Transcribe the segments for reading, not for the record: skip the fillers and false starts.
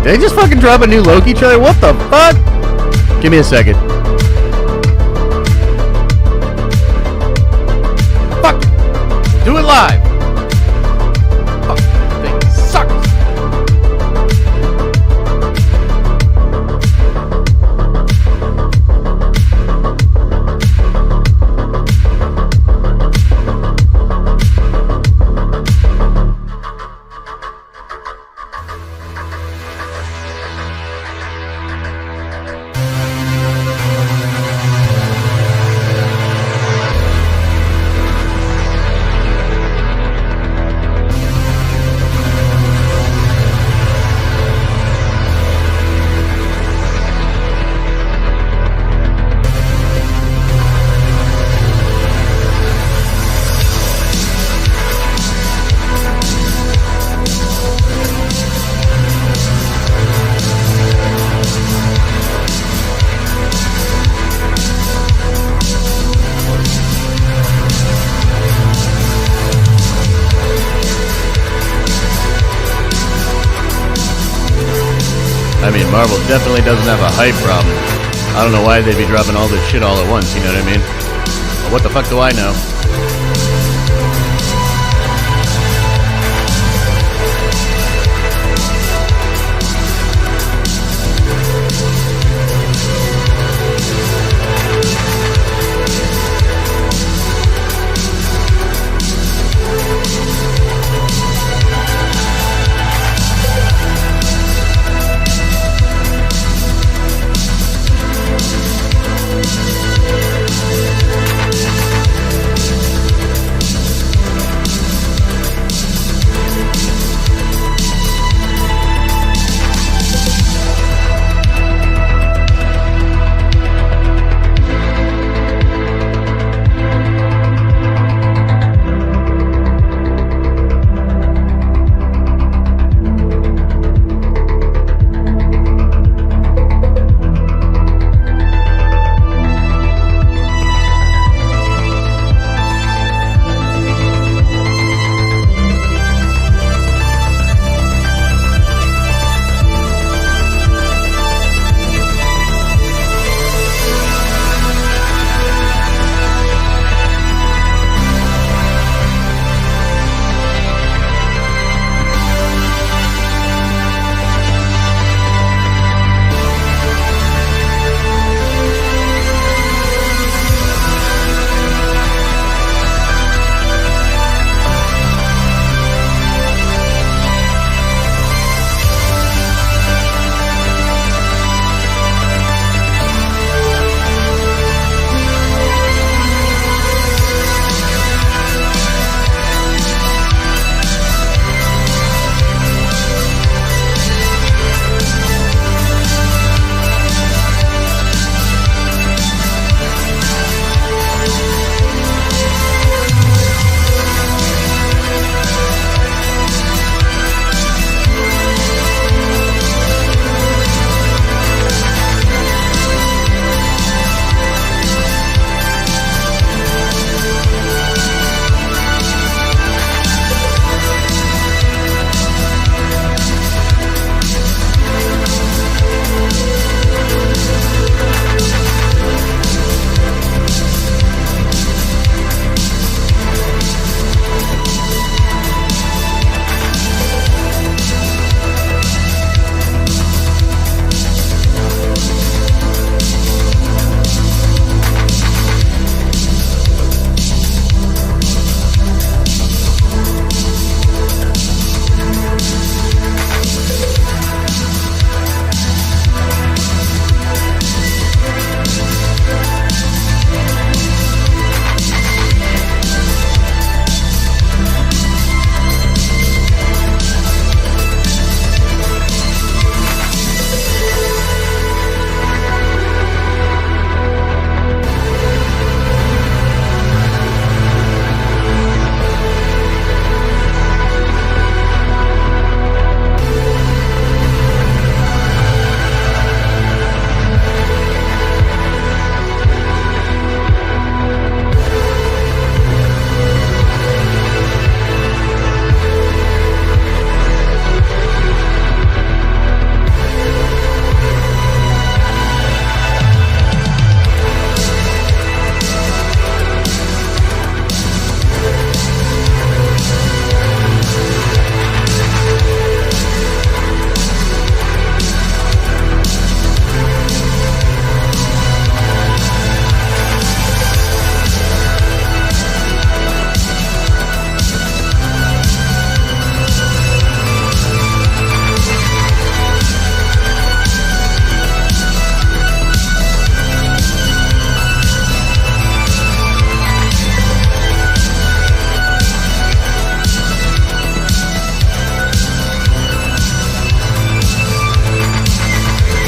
Did they just fucking drop a new Loki trailer? What the fuck? Give me a second. Fuck it. Do it live. Fuck, thing sucks. I mean, Marvel definitely doesn't have a hype problem. I don't know why they'd be dropping all this shit all at once, you know what I mean? But what the fuck do I know?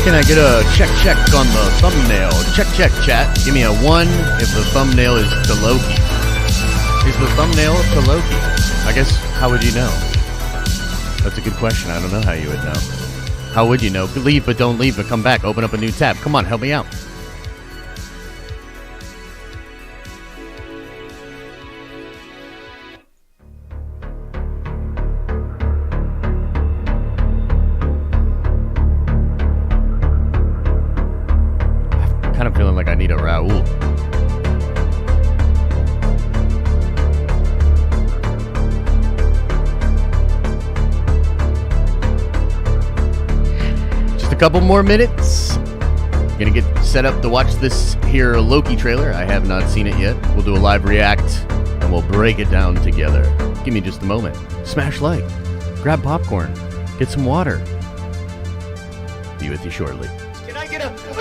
Can I get a check on the thumbnail? Check, chat. Give me a 1 if the thumbnail is to Loki. Is the thumbnail to Loki? I guess, how would you know? That's a good question. I don't know how you would know. How would you know? Leave, but don't leave, but come back. Open up a new tab. Come on, help me out. I'm kind of feeling like I need a Raoul. Couple more minutes. Gonna get set up to watch this here Loki trailer. I have not seen it yet. We'll do a live react and we'll break it down together. Give me just a moment. Smash like, grab popcorn, get some water. Be with you shortly. Can I get a...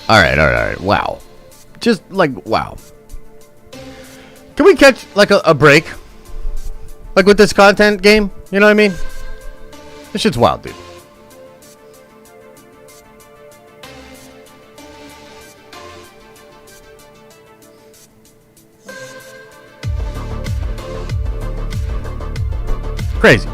All right. Wow. Just like, wow. Can we catch like a break? Like with this content game? You know what I mean? This shit's wild, dude. Crazy.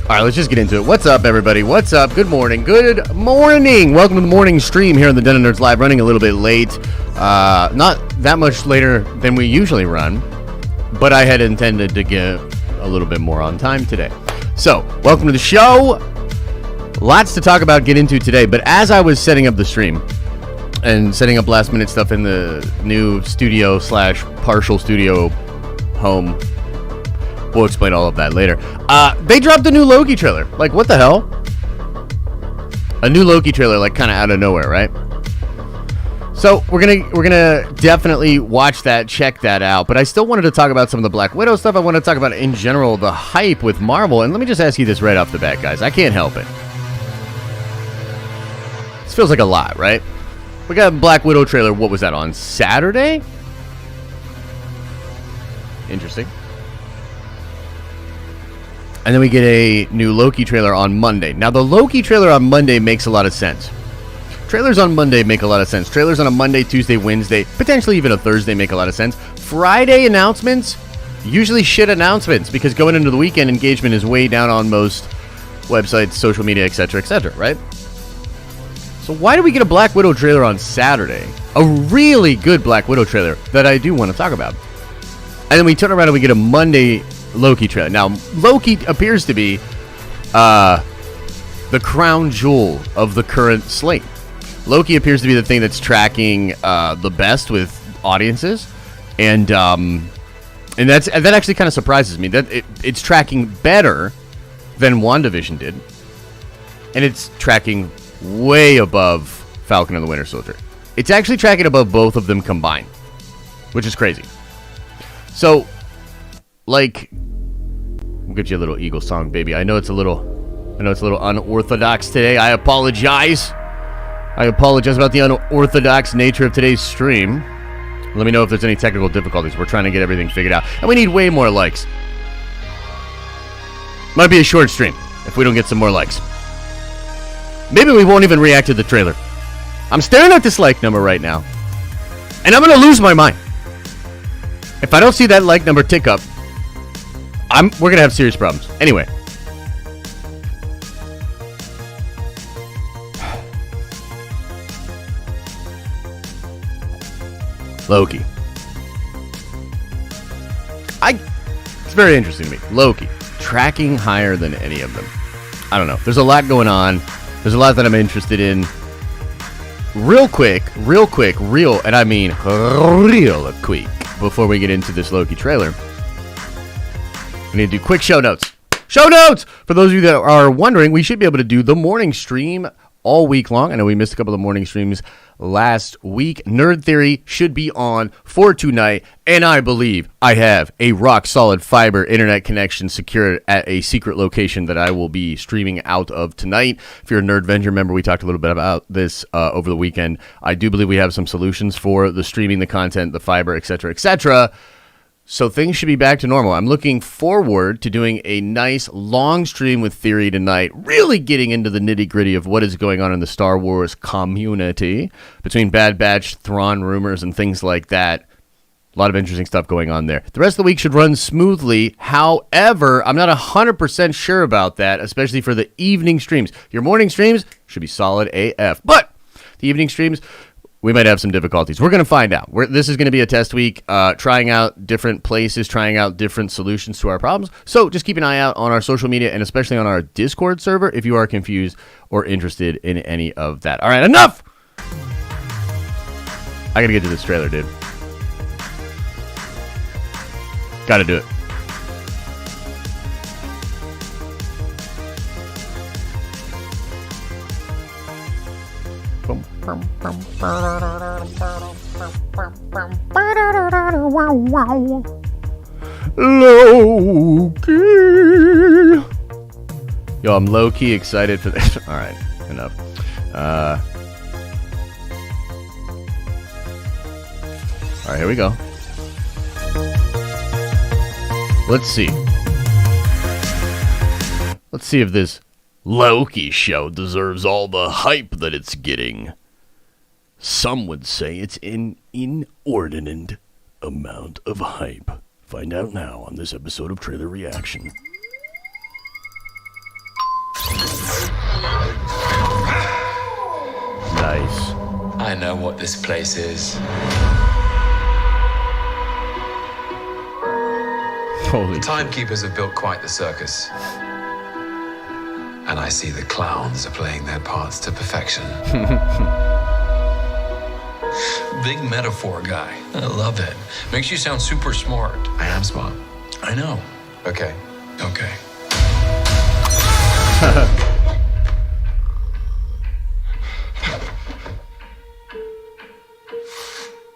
All right, let's just get into it. What's up, everybody? What's up? Good morning. Good morning. Welcome to the morning stream here on the Den of Nerds Live. Running a little bit late. Not that much later than we usually run, but I had intended to get a little bit more on time today. So, welcome to the show. Lots to talk about, get into today. But as I was setting up the stream and setting up last minute stuff in the new studio / partial studio home, we'll explain all of that later. They dropped a new Loki trailer. Like, what the hell? A new Loki trailer, like, kind of out of nowhere, right? So we're gonna definitely watch that, check that out. But I still wanted to talk about some of the Black Widow stuff. I want to talk about in general the hype with Marvel. And let me just ask you this right off the bat, guys. I can't help it. This feels like a lot, right? We got a Black Widow trailer. What was that, on Saturday? Interesting. And then we get a new Loki trailer on Monday. Now, the Loki trailer on Monday makes a lot of sense. Trailers on Monday make a lot of sense. Trailers on a Monday, Tuesday, Wednesday, potentially even a Thursday make a lot of sense. Friday announcements, usually shit announcements, because going into the weekend, engagement is way down on most websites, social media, etc., right? So why do we get a Black Widow trailer on Saturday? A really good Black Widow trailer that I do want to talk about. And then we turn around and we get a Monday Loki trailer. Now, Loki appears to be the crown jewel of the current slate. Loki appears to be the thing that's tracking the best with audiences, and that actually kind of surprises me. That it's tracking better than WandaVision did, and it's tracking way above Falcon and the Winter Soldier. It's actually tracking above both of them combined, which is crazy. So, like, we'll get you a little Eagle song, baby. I know it's a little unorthodox today. I apologize. I apologize about the unorthodox nature of today's stream. Let me know if there's any technical difficulties. We're trying to get everything figured out. And we need way more likes. Might be a short stream if we don't get some more likes. Maybe we won't even react to the trailer. I'm staring at this like number right now, and I'm going to lose my mind. If I don't see that like number tick up, we're going to have serious problems. Anyway. Loki. It's very interesting to me. Loki. Tracking higher than any of them. I don't know. There's a lot going on. There's a lot that I'm interested in. Real quick, and I mean real quick, before we get into this Loki trailer, we need to do quick show notes. Show notes! For those of you that are wondering, we should be able to do the morning stream all week long. I know we missed a couple of morning streams last week. Nerd Theory should be on for tonight, and I believe I have a rock-solid fiber internet connection secured at a secret location that I will be streaming out of tonight. If you're a Nerd Venture member, we talked a little bit about this over the weekend. I do believe we have some solutions for the streaming, the content, the fiber, etc., etc., so things should be back to normal. I'm looking forward to doing a nice long stream with Theory tonight, really getting into the nitty-gritty of what is going on in the Star Wars community, between Bad Batch, Thrawn rumors, and things like that. A lot of interesting stuff going on there. The rest of the week should run smoothly. However, I'm not 100% sure about that, especially for the evening streams. Your morning streams should be solid AF. But the evening streams, we might have some difficulties. We're going to find out. This is going to be a test week, trying out different places, trying out different solutions to our problems. So just keep an eye out on our social media and especially on our Discord server if you are confused or interested in any of that. All right, enough! I got to get to this trailer, dude. Got to do it. Loki. Yo, I'm low-key excited for this. All right, enough. All right, here we go. Let's see. Let's see if this Loki show deserves all the hype that it's getting. Some would say it's an inordinate amount of hype. Find out now on this episode of Trailer Reaction. Nice. I know what this place is. Holy Timekeepers have built quite the circus. And I see the clowns are playing their parts to perfection. Big metaphor guy. I love it. Makes you sound super smart. I am smart. I know. Okay.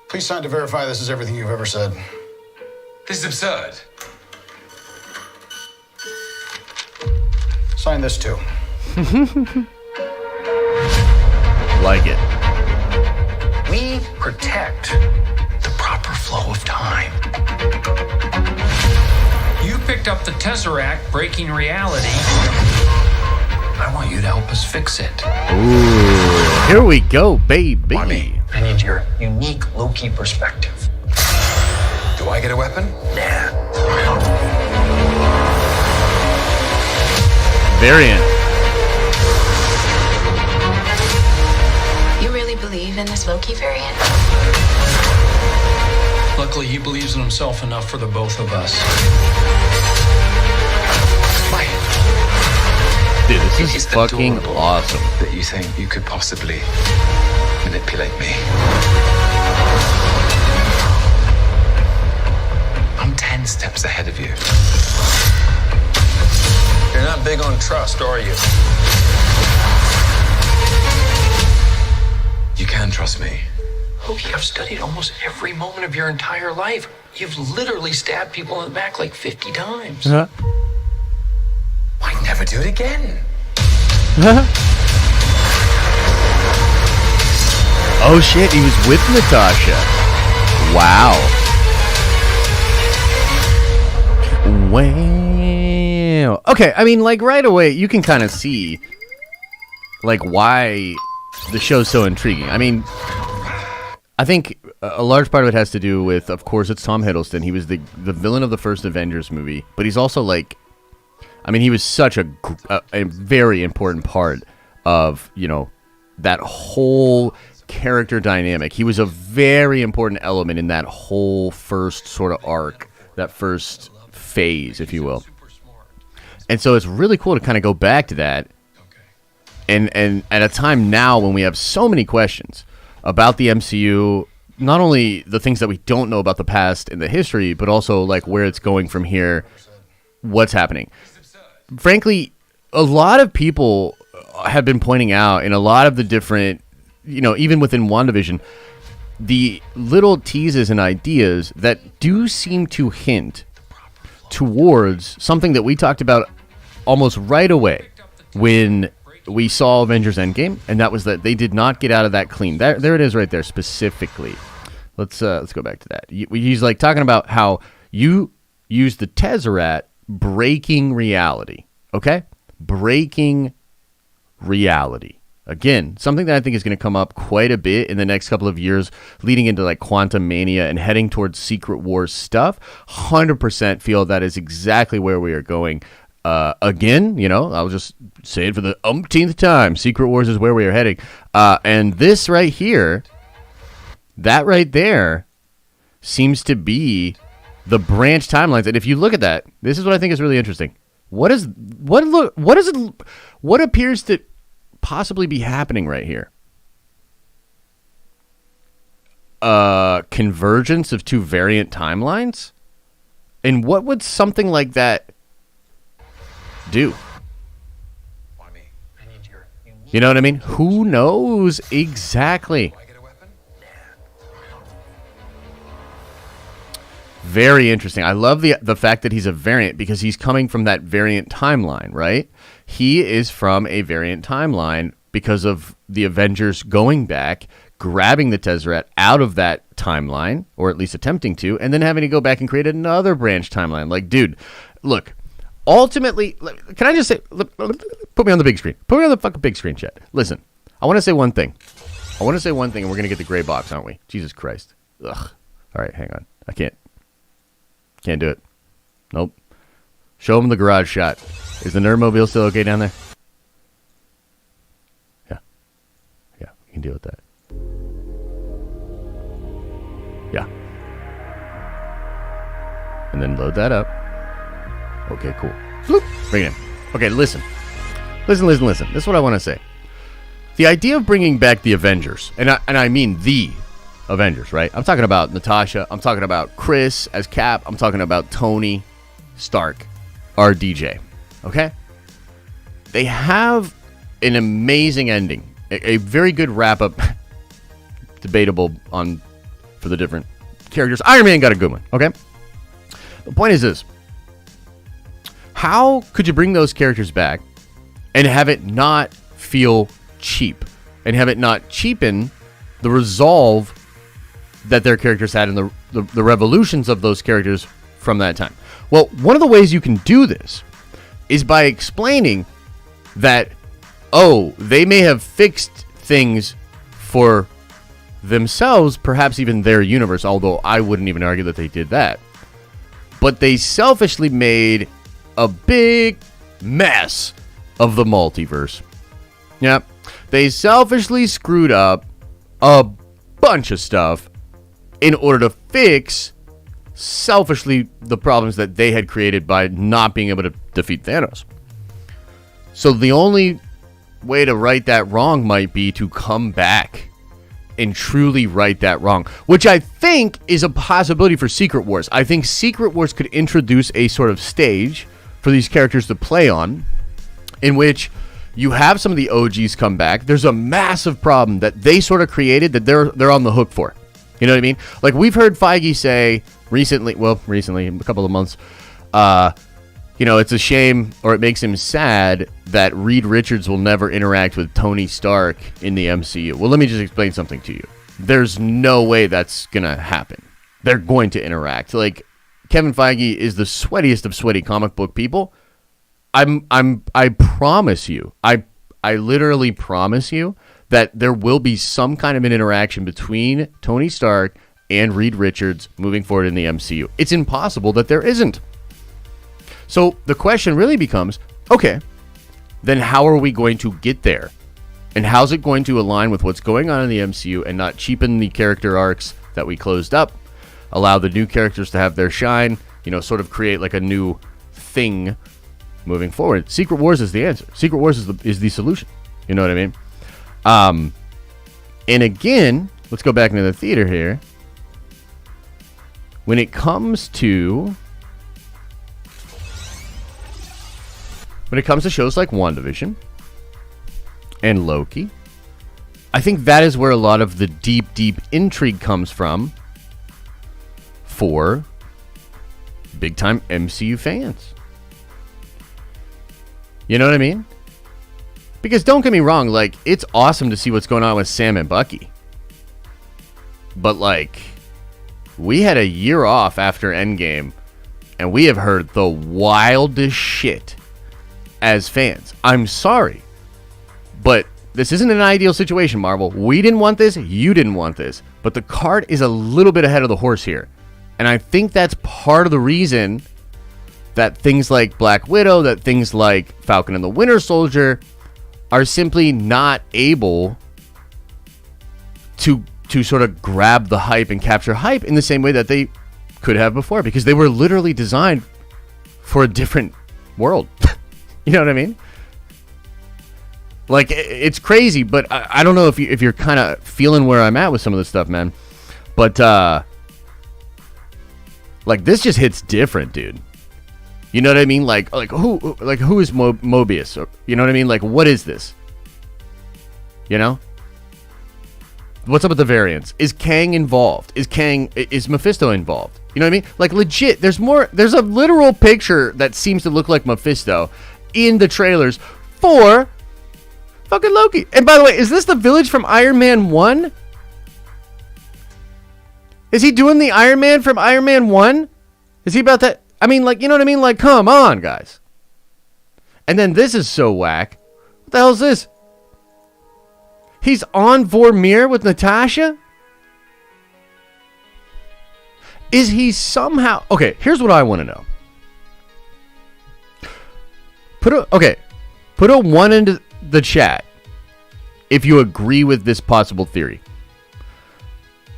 Please sign to verify this is everything you've ever said. This is absurd. Sign this too. Like it. We protect the proper flow of time. You picked up the Tesseract, breaking reality. I want you to help us fix it. Ooh, here we go, baby. I need your unique Loki perspective. Do I get a weapon? Nah. Variant. You really believe in this Loki variant? Luckily, he believes in himself enough for the both of us. Dude, this is fucking adorable awesome. That you think you could possibly manipulate me. I'm 10 steps ahead of you. You're not big on trust, are you? You can trust me. Loki, I've studied almost every moment of your entire life. You've literally stabbed people in the back like 50 times. Why never do it again? Oh shit, he was with Natasha. Wow. Wow. Okay, I mean, like, right away, you can kind of see, like, why the show's so intriguing. I mean, I think a large part of it has to do with, of course, it's Tom Hiddleston. He was the villain of the first Avengers movie, but he's also, like, I mean, he was such a very important part of, you know, that whole character dynamic. He was a very important element in that whole first sort of arc, that first phase, if you will. And so it's really cool to kind of go back to that. And at a time now when we have so many questions about the MCU, not only the things that we don't know about the past and the history, but also like where it's going from here, what's happening. Frankly, a lot of people have been pointing out in a lot of the different, you know, even within WandaVision, the little teases and ideas that do seem to hint towards something that we talked about almost right away when we saw Avengers Endgame, and that was that they did not get out of that clean. There it is right there specifically. Let's go back to that. He's like talking about how you use the Tesseract breaking reality. Okay? Breaking reality. Again, something that I think is going to come up quite a bit in the next couple of years, leading into like Quantum Mania and heading towards Secret Wars stuff. 100% feel that is exactly where we are going. Again, you know, I'll just say it for the umpteenth time. Secret Wars is where we are heading. And this right here, that right there, seems to be the branch timelines. And if you look at that, this is what I think is really interesting. What appears to possibly be happening right here? Convergence of two variant timelines? And what would something like that do? You know what I mean? Who knows exactly? Very interesting. I love the fact that he's a variant because he's coming from that variant timeline, right? He is from a variant timeline because of the Avengers going back, grabbing the Tesseract out of that timeline, or at least attempting to, and then having to go back and create another branch timeline. Like, dude, look, ultimately, can I just say, put me on the big screen. Put me on the fucking big screen, chat. Listen, I want to say one thing. And we're going to get the gray box, aren't we? Jesus Christ. Ugh. All right, hang on. I can't do it. Nope. Show him the garage shot. Is the Nerdmobile still okay down there? Yeah. Yeah, we can deal with that. Yeah. And then load that up. Okay, cool. Bloop. Bring it in. Okay, listen. Listen. This is what I want to say. The idea of bringing back the Avengers, and I mean the Avengers, right? I'm talking about Natasha. I'm talking about Chris as Cap. I'm talking about Tony Stark, RDJ. Okay? They have an amazing ending. A very good wrap-up. Debatable for the different characters. Iron Man got a good one. Okay? The point is this. How could you bring those characters back and have it not feel cheap? And have it not cheapen the resolve that their characters had and the revolutions of those characters from that time. Well, one of the ways you can do this is by explaining that, oh, they may have fixed things for themselves, perhaps even their universe, although I wouldn't even argue that they did that. But they selfishly made a big mess of the multiverse. Yep. They selfishly screwed up a bunch of stuff in order to fix, selfishly, the problems that they had created by not being able to defeat Thanos. So the only way to right that wrong might be to come back and truly right that wrong, which I think is a possibility for Secret Wars. I think Secret Wars could introduce a sort of stage for these characters to play on, in which you have some of the OGs come back. There's a massive problem that they sort of created that they're on the hook for. You know what I mean? Like, we've heard Feige say recently, a couple of months, it's a shame, or it makes him sad, that Reed Richards will never interact with Tony Stark in the MCU. Well, let me just explain something to you. There's no way that's going to happen. They're going to interact. Like, Kevin Feige is the sweatiest of sweaty comic book people. I promise you, I literally promise you that there will be some kind of an interaction between Tony Stark and Reed Richards moving forward in the MCU. It's impossible that there isn't. So the question really becomes, okay, then how are we going to get there? And how's it going to align with what's going on in the MCU and not cheapen the character arcs that we closed up, allow the new characters to have their shine, sort of create like a new thing moving forward? Secret Wars is the answer. Secret Wars is the solution. You know what I mean? And again, let's go back into the theater here. When it comes to shows like WandaVision and Loki, I think that is where a lot of the deep intrigue comes from for big-time MCU fans. You know what I mean? Because don't get me wrong, like, it's awesome to see what's going on with Sam and Bucky. But, like, we had a year off after Endgame, and we have heard the wildest shit as fans. I'm sorry, but this isn't an ideal situation, Marvel. We didn't want this, you didn't want this. But the cart is a little bit ahead of the horse here. And I think that's part of the reason that things like Black Widow, that things like Falcon and the Winter Soldier are simply not able to sort of grab the hype and capture hype in the same way that they could have before, because they were literally designed for a different world. You know what I mean? Like, it's crazy, but I don't know if you're kind of feeling where I'm at with some of this stuff, man. But like, this just hits different, dude. You know what I mean? Like who is Mobius? Or, you know what I mean? Like, what is this? You know? What's up with the variants? Is Kang involved? Is Mephisto involved? You know what I mean? Like, legit, there's a literal picture that seems to look like Mephisto in the trailers for fucking Loki. And by the way, is this the village from Iron Man 1? Is he doing the Iron Man from Iron Man 1? Is he about that? I mean, like, you know what I mean? Like, come on, guys. And then this is so whack. What the hell is this? He's on Vormir with Natasha? Is he somehow... Okay, here's what I want to know. Put a 1 into the chat if you agree with this possible theory.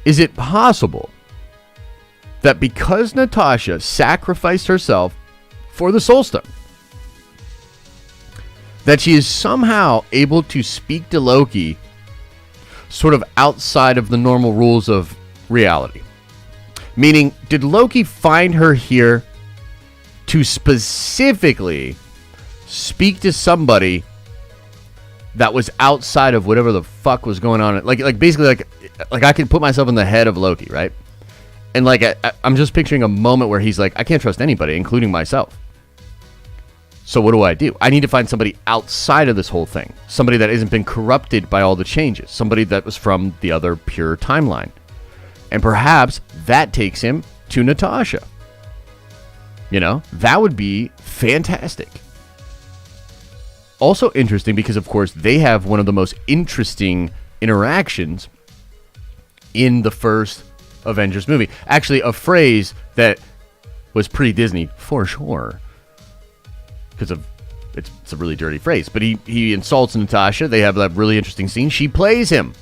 Is it possible that because Natasha sacrificed herself for the Soul Stone, that she is somehow able to speak to Loki sort of outside of the normal rules of reality? Meaning, did Loki find her here to specifically speak to somebody that was outside of whatever the fuck was going on? Like basically, like I can put myself in the head of Loki, right? And like I'm just picturing a moment where he's like, I can't trust anybody, including myself. So what do? I need to find somebody outside of this whole thing. Somebody that hasn't been corrupted by all the changes. Somebody that was from the other pure timeline. And perhaps that takes him to Natasha. You know, that would be fantastic. Also interesting because, of course, they have one of the most interesting interactions in the first Avengers movie. Actually, a phrase that was pretty Disney for sure. Because of it's a really dirty phrase. But he insults Natasha. They have that really interesting scene. She plays him.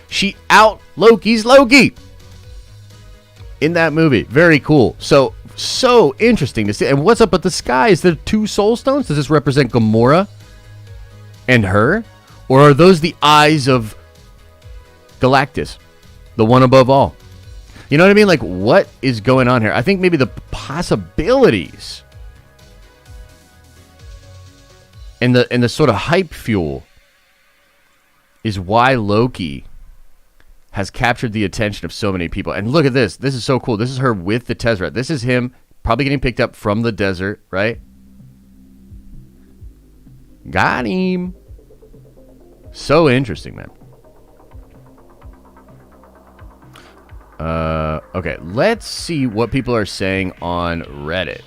She out Loki's Loki in that movie. Very cool. So interesting to see. And what's up with the sky? Is there 2 soul stones? Does this represent Gamora and her? Or are those the eyes of Galactus, the one above all? You know what I mean? Like, what is going on here? I think maybe the possibilities and the sort of hype fuel is why Loki has captured the attention of so many people. And look at this. This is so cool. This is her with the Tesseract. This is him probably getting picked up from the desert, right? Got him. So interesting, man. Okay, let's see what people are saying on Reddit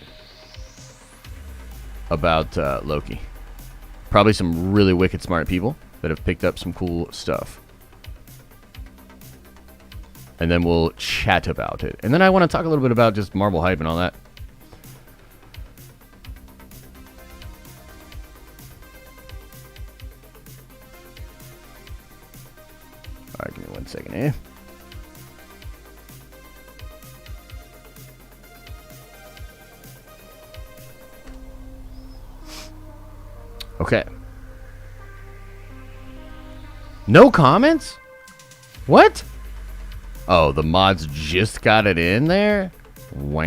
about Loki. Probably some really wicked smart people that have picked up some cool stuff. And then we'll chat about it. And then I want to talk a little bit about just Marvel hype and all that. All right, give me 1 second here. Okay. No comments? What? Oh, the mods just got it in there? Wow.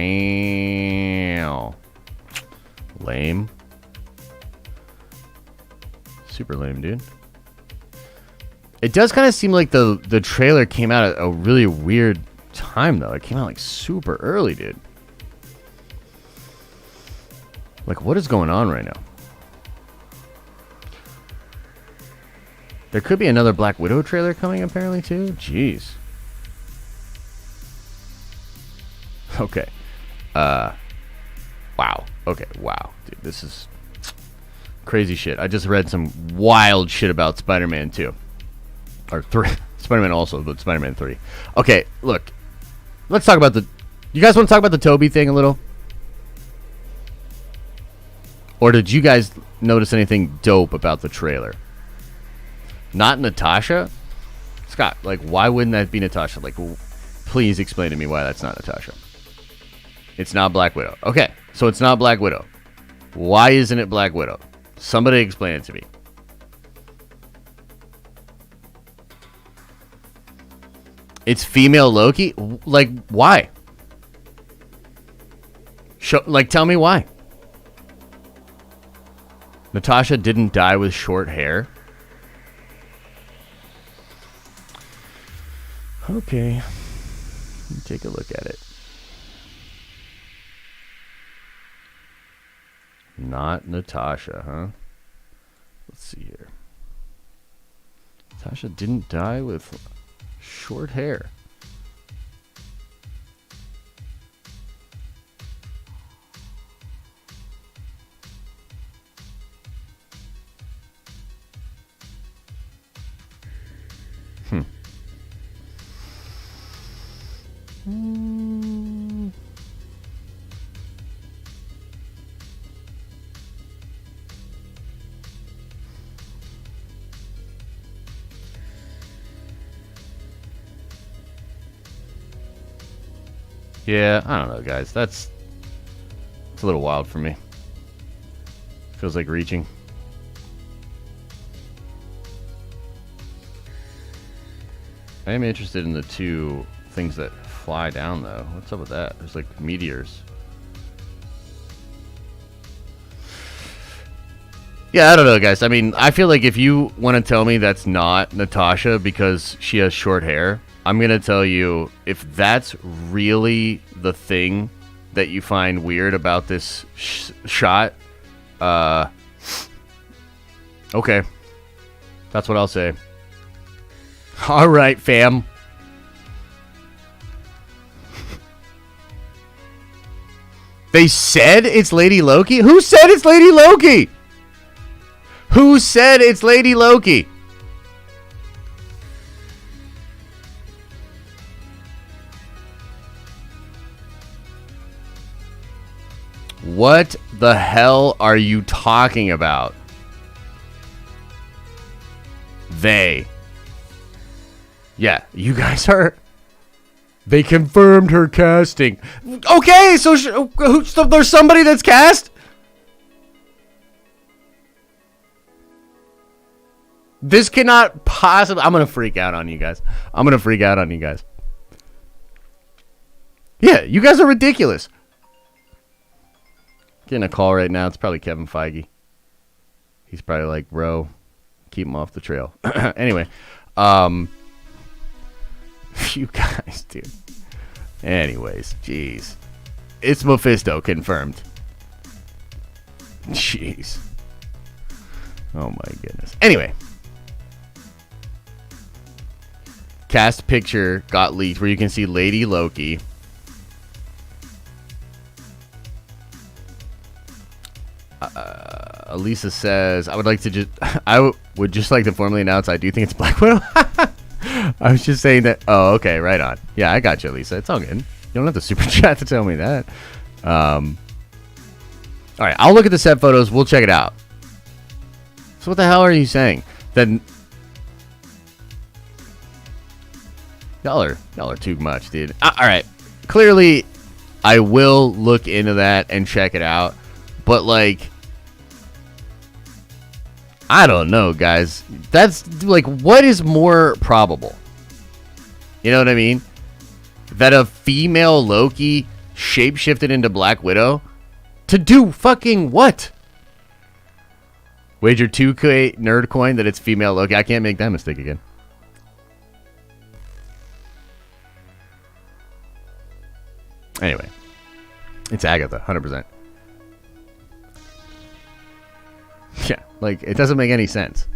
Lame. Super lame, dude. It does kind of seem like the trailer came out at a really weird time, though. It came out like super early, dude. Like, what is going on right now? There could be another Black Widow trailer coming, apparently, too. Jeez. Okay. Wow. Okay, wow. Dude, this is crazy shit. I just read some wild shit about Spider-Man 2. Or 3. Spider-Man also, but Spider-Man 3. Okay, look. Let's talk about you guys want to talk about the Tobey thing a little? Or did you guys notice anything dope about the trailer? Not Natasha? Scott, like, why wouldn't that be Natasha? Like, please explain to me why that's not Natasha. It's not Black Widow. Okay, so it's not Black Widow. Why isn't it Black Widow? Somebody explain it to me. It's female Loki? Like, why? Tell me why. Natasha didn't die with short hair? Okay. Let me take a look at it. Not Natasha, huh? Let's see here. Natasha didn't die with short hair. Yeah, I don't know, guys. It's a little wild for me. Feels like reaching. I am interested in the 2 things that fly down, though. What's up with that? There's like meteors. Yeah, I don't know, guys. I mean, I feel like if you want to tell me that's not Natasha because she has short hair, I'm going to tell you, if that's really the thing that you find weird about this shot, Okay. That's what I'll say. All right, fam. They said it's Lady Loki? Who said it's Lady Loki? Who said it's Lady Loki? What the hell are you talking about? They. Yeah, you guys are... They confirmed her casting. Okay, so there's somebody that's cast? This cannot possibly... I'm going to freak out on you guys. Yeah, you guys are ridiculous. Getting a call right now. It's probably Kevin Feige. He's probably like, bro, keep him off the trail. Anyway, you guys, dude. Anyways, jeez. It's Mephisto, confirmed. Jeez. Oh my goodness. Anyway. Cast picture got leaked where you can see Lady Loki. Elisa says, I would just like to formally announce I do think it's Black Widow. I was just saying that. Oh, okay, right on. Yeah, I got you, Elisa. It's all good. You don't have to super chat to tell me that. All right, I'll look at the set photos. We'll check it out. So what the hell are you saying? Then y'all are too much, dude. All right, clearly I will look into that and check it out. But like, I don't know, guys. That's like, what is more probable? You know what I mean? That a female Loki shapeshifted into Black Widow to do fucking what? Wager 2K nerd coin that it's female Loki. I can't make that mistake again. Anyway, it's Agatha, 100%. Yeah, like, it doesn't make any sense.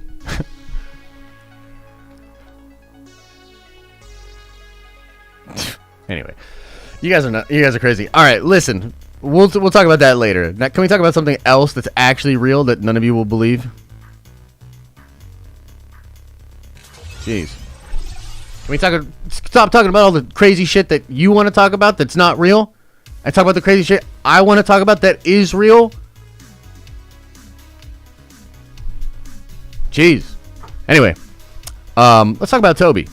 Anyway, you guys are crazy. All right, listen, we'll talk about that later. Now, can we talk about something else that's actually real that none of you will believe? Jeez. Can we stop talking about all the crazy shit that you want to talk about that's not real? I talk about the crazy shit I want to talk about that is real. Jeez. Anyway, let's talk about Tobey.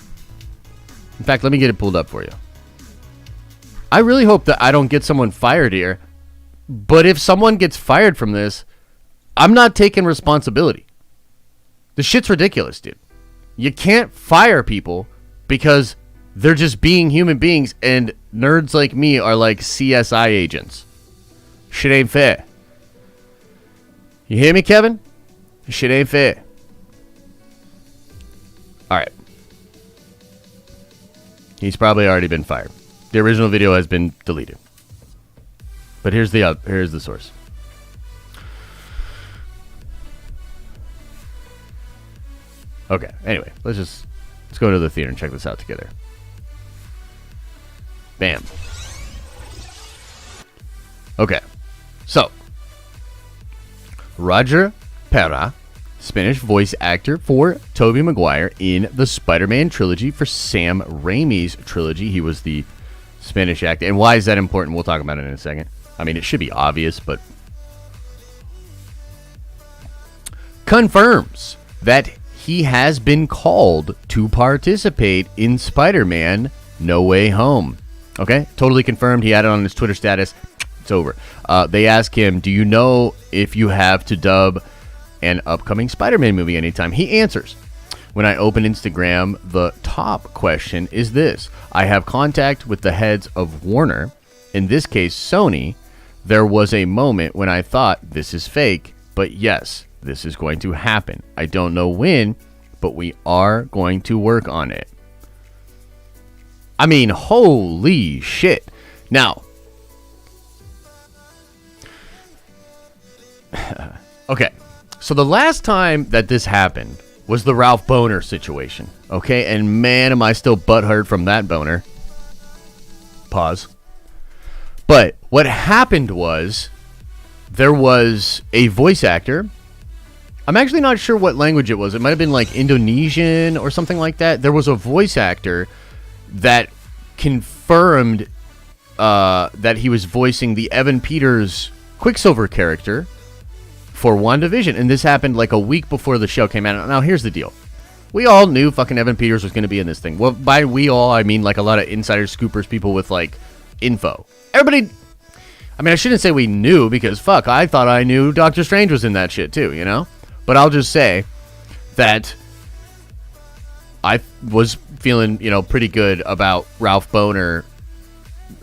In fact, let me get it pulled up for you. I really hope that I don't get someone fired here. But if someone gets fired from this, I'm not taking responsibility. The shit's ridiculous, dude. You can't fire people because they're just being human beings and nerds like me are like CSI agents. Shit ain't fair. You hear me, Kevin? Shit ain't fair. Alright. He's probably already been fired. The original video has been deleted. But here's the source. Okay, anyway, let's go to the theater and check this out together. Bam. Okay. So, Roger Pera, Spanish voice actor for Tobey Maguire in the Spider-Man trilogy for Sam Raimi's trilogy. He was the Spanish actor. And why is that important? We'll talk about it in a second. I mean, it should be obvious, but confirms that he has been called to participate in Spider-Man No Way Home. Okay, totally confirmed. He had it on his Twitter status. It's over. They ask him, do you know if you have to dub an upcoming Spider-Man movie anytime? He answers, when I open Instagram, the top question is this. I have contact with the heads of Warner, in this case Sony. There was a moment when I thought this is fake, but yes, this is going to happen. I don't know when, but we are going to work on it. I mean, holy shit. Now, Okay, so the last time that this happened was the Ralph Boner situation, okay? And man, am I still butthurt from that boner. Pause. But what happened was there was a voice actor. I'm actually not sure what language it was. It might have been like Indonesian or something like that. There was a voice actor that confirmed that he was voicing the Evan Peters Quicksilver character for WandaVision. And this happened like a week before the show came out. Now, here's the deal. We all knew fucking Evan Peters was going to be in this thing. Well, by we all, I mean like a lot of insiders, scoopers, people with like info. Everybody, I mean, I shouldn't say we knew because fuck, I thought I knew Doctor Strange was in that shit too, you know? But I'll just say that I was feeling, pretty good about Ralph Boner,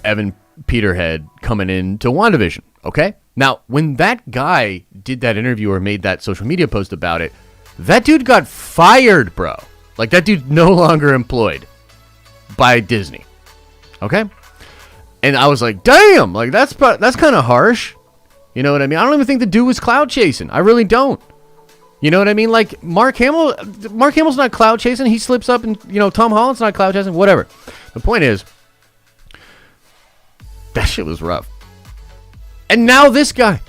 Evan Peterhead coming into WandaVision, okay? Now, when that guy did that interview or made that social media post about it, that dude got fired, bro. Like, that dude's no longer employed by Disney, okay? And I was like, damn, like, that's kind of harsh. You know what I mean? I don't even think the dude was cloud chasing. I really don't. You know what I mean? Like, Mark Hamill's not cloud chasing. He slips up and, Tom Holland's not cloud chasing. Whatever. The point is, that shit was rough. And now this guy.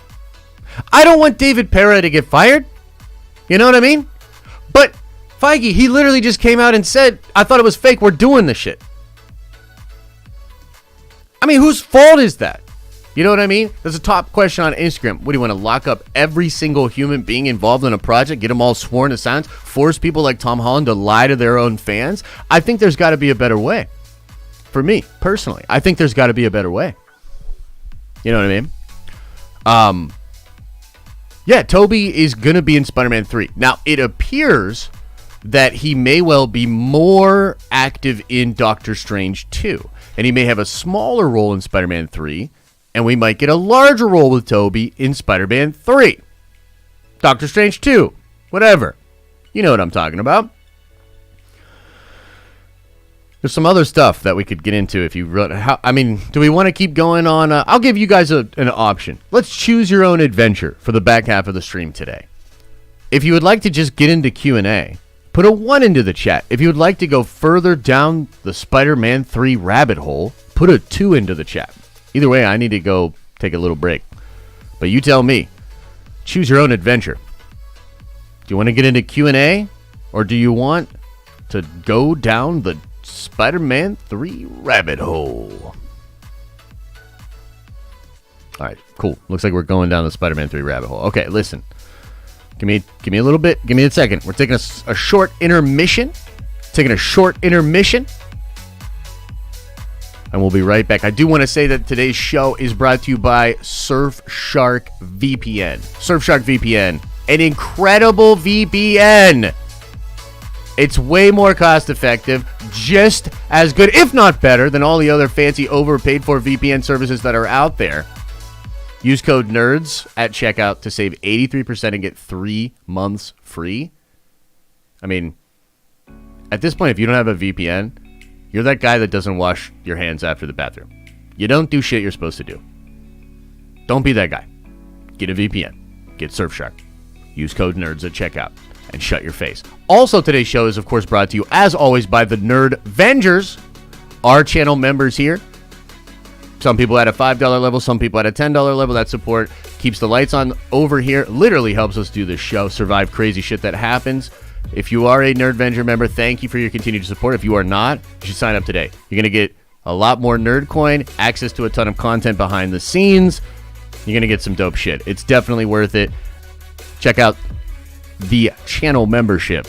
I don't want David Pera to get fired. You know what I mean? But Feige, he literally just came out and said, I thought it was fake. We're doing this shit. I mean, whose fault is that? You know what I mean? There's a top question on Instagram. What do you want to lock up every single human being involved in a project, get them all sworn to silence, force people like Tom Holland to lie to their own fans? I think there's got to be a better way. For me, personally, I think there's got to be a better way. You know what I mean? Yeah, Tobey is going to be in Spider-Man 3. Now, it appears that he may well be more active in Doctor Strange 2. And he may have a smaller role in Spider-Man 3. And we might get a larger role with Tobey in Spider-Man 3. Doctor Strange 2. Whatever. You know what I'm talking about. There's some other stuff that we could get into if you... do we want to keep going on? I'll give you guys an option. Let's choose your own adventure for the back half of the stream today. If you would like to just get into Q&A, put a 1 into the chat. If you would like to go further down the Spider-Man 3 rabbit hole, put a 2 into the chat. Either way, I need to go take a little break. But you tell me. Choose your own adventure. Do you want to get into Q&A? Or do you want to go down the Spider-Man 3 rabbit hole? Alright, cool. Looks like we're going down the Spider-Man 3 rabbit hole. Okay, listen. Give me a little bit. Give me a second. We're taking a short intermission. And we'll be right back. I do want to say that today's show is brought to you by Surfshark VPN. Surfshark VPN, an incredible VPN. It's way more cost effective, just as good, if not better, than all the other fancy overpaid for VPN services that are out there. Use code NERDS at checkout to save 83% and get 3 months free. I mean, at this point, if you don't have a VPN, you're that guy that doesn't wash your hands after the bathroom. You don't do shit you're supposed to do. Don't be that guy. Get a VPN. Get Surfshark. Use code NERDS at checkout and shut your face. Also, today's show is, of course, brought to you, as always, by the Nerd Vengers, our channel members here. Some people at a $5 level, some people at a $10 level. That support keeps the lights on over here, literally helps us do this show, survive crazy shit that happens. If you are a Nerd Venger member, thank you for your continued support. If you are not, you should sign up today. You're going to get a lot more Nerd Coin, access to a ton of content behind the scenes. You're going to get some dope shit. It's definitely worth it. Check out the channel membership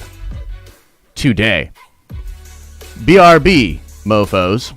today. BRB, mofos.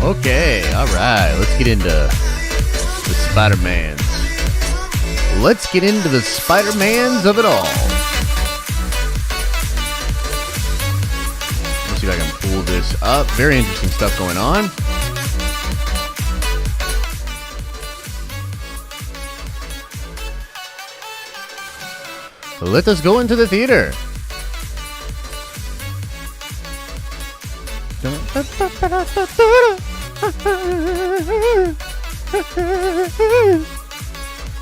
Okay, all right. Let's get into the Spider-Mans. Let's get into the Spider-Mans of it all. Let's see if I can pull this up. Very interesting stuff going on. So let us go into the theater.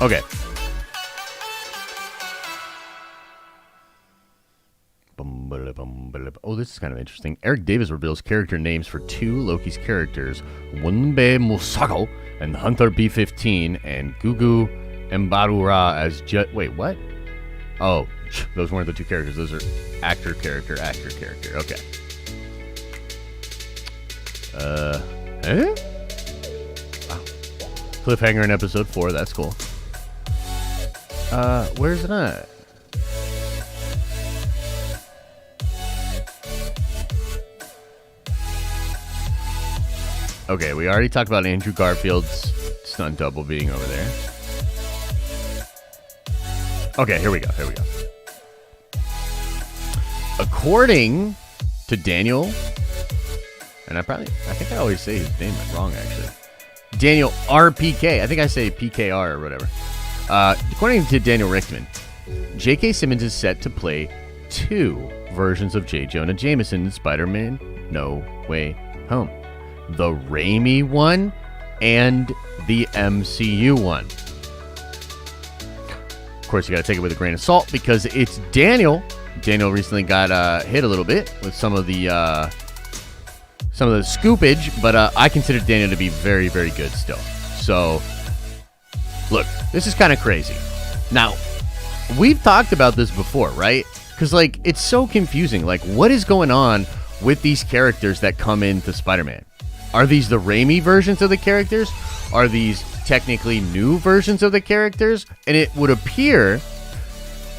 Okay. Oh, this is kind of interesting. Eric Davis reveals character names for two Loki's characters, Wunbe Musago and Hunter B-15, and Gugu Mbarura as Wait, what? Oh, those weren't the two characters. Those are actor, character. Okay. Wow. Cliffhanger in episode 4. That's cool. Where's it at? Okay, we already talked about Andrew Garfield's stunt double being over there. Okay, here we go. According to Daniel, and I think I always say his name wrong, actually. Daniel RPK. I think I say PKR or whatever. According to Daniel Richtman, J.K. Simmons is set to play 2 versions of J. Jonah Jameson in Spider-Man No Way Home. The Raimi one and the MCU one. Of course, you got to take it with a grain of salt because it's Daniel. Daniel recently got hit a little bit with some of the scoopage, but I consider Daniel to be very, very good still. So, look, this is kind of crazy. Now, we've talked about this before, right? Because, like, it's so confusing. Like, what is going on with these characters that come into Spider-Man? Are these the Raimi versions of the characters? Are these technically new versions of the characters? And it would appear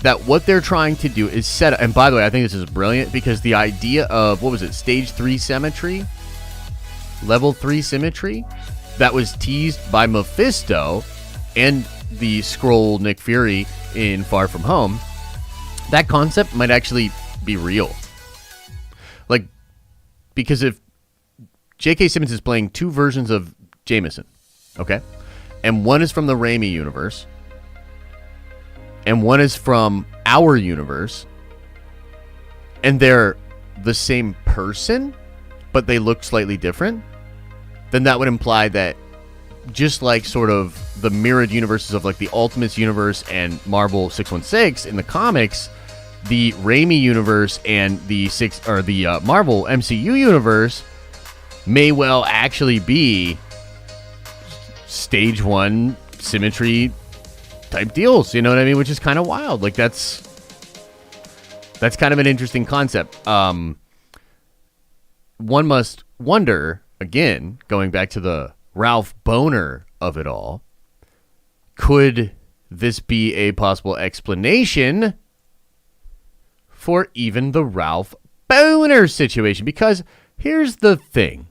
that what they're trying to do is set up, and by the way, I think this is brilliant because the idea of, what was it, stage 3 symmetry? Level 3 symmetry? That was teased by Mephisto and the Skrull Nick Fury in Far From Home. That concept might actually be real. Like, because if J.K. Simmons is playing 2 versions of Jameson, okay? And one is from the Raimi universe, and one is from our universe, and they're the same person, but they look slightly different, then that would imply that just like sort of the mirrored universes of like the Ultimates universe and Marvel 616 in the comics, the Raimi universe and the Marvel MCU universe may well actually be stage 1 symmetry type deals, you know what I mean? Which is kind of wild. Like that's kind of an interesting concept. One must wonder, again, going back to the Ralph Boner of it all, could this be a possible explanation for even the Ralph Boner situation? Because here's the thing.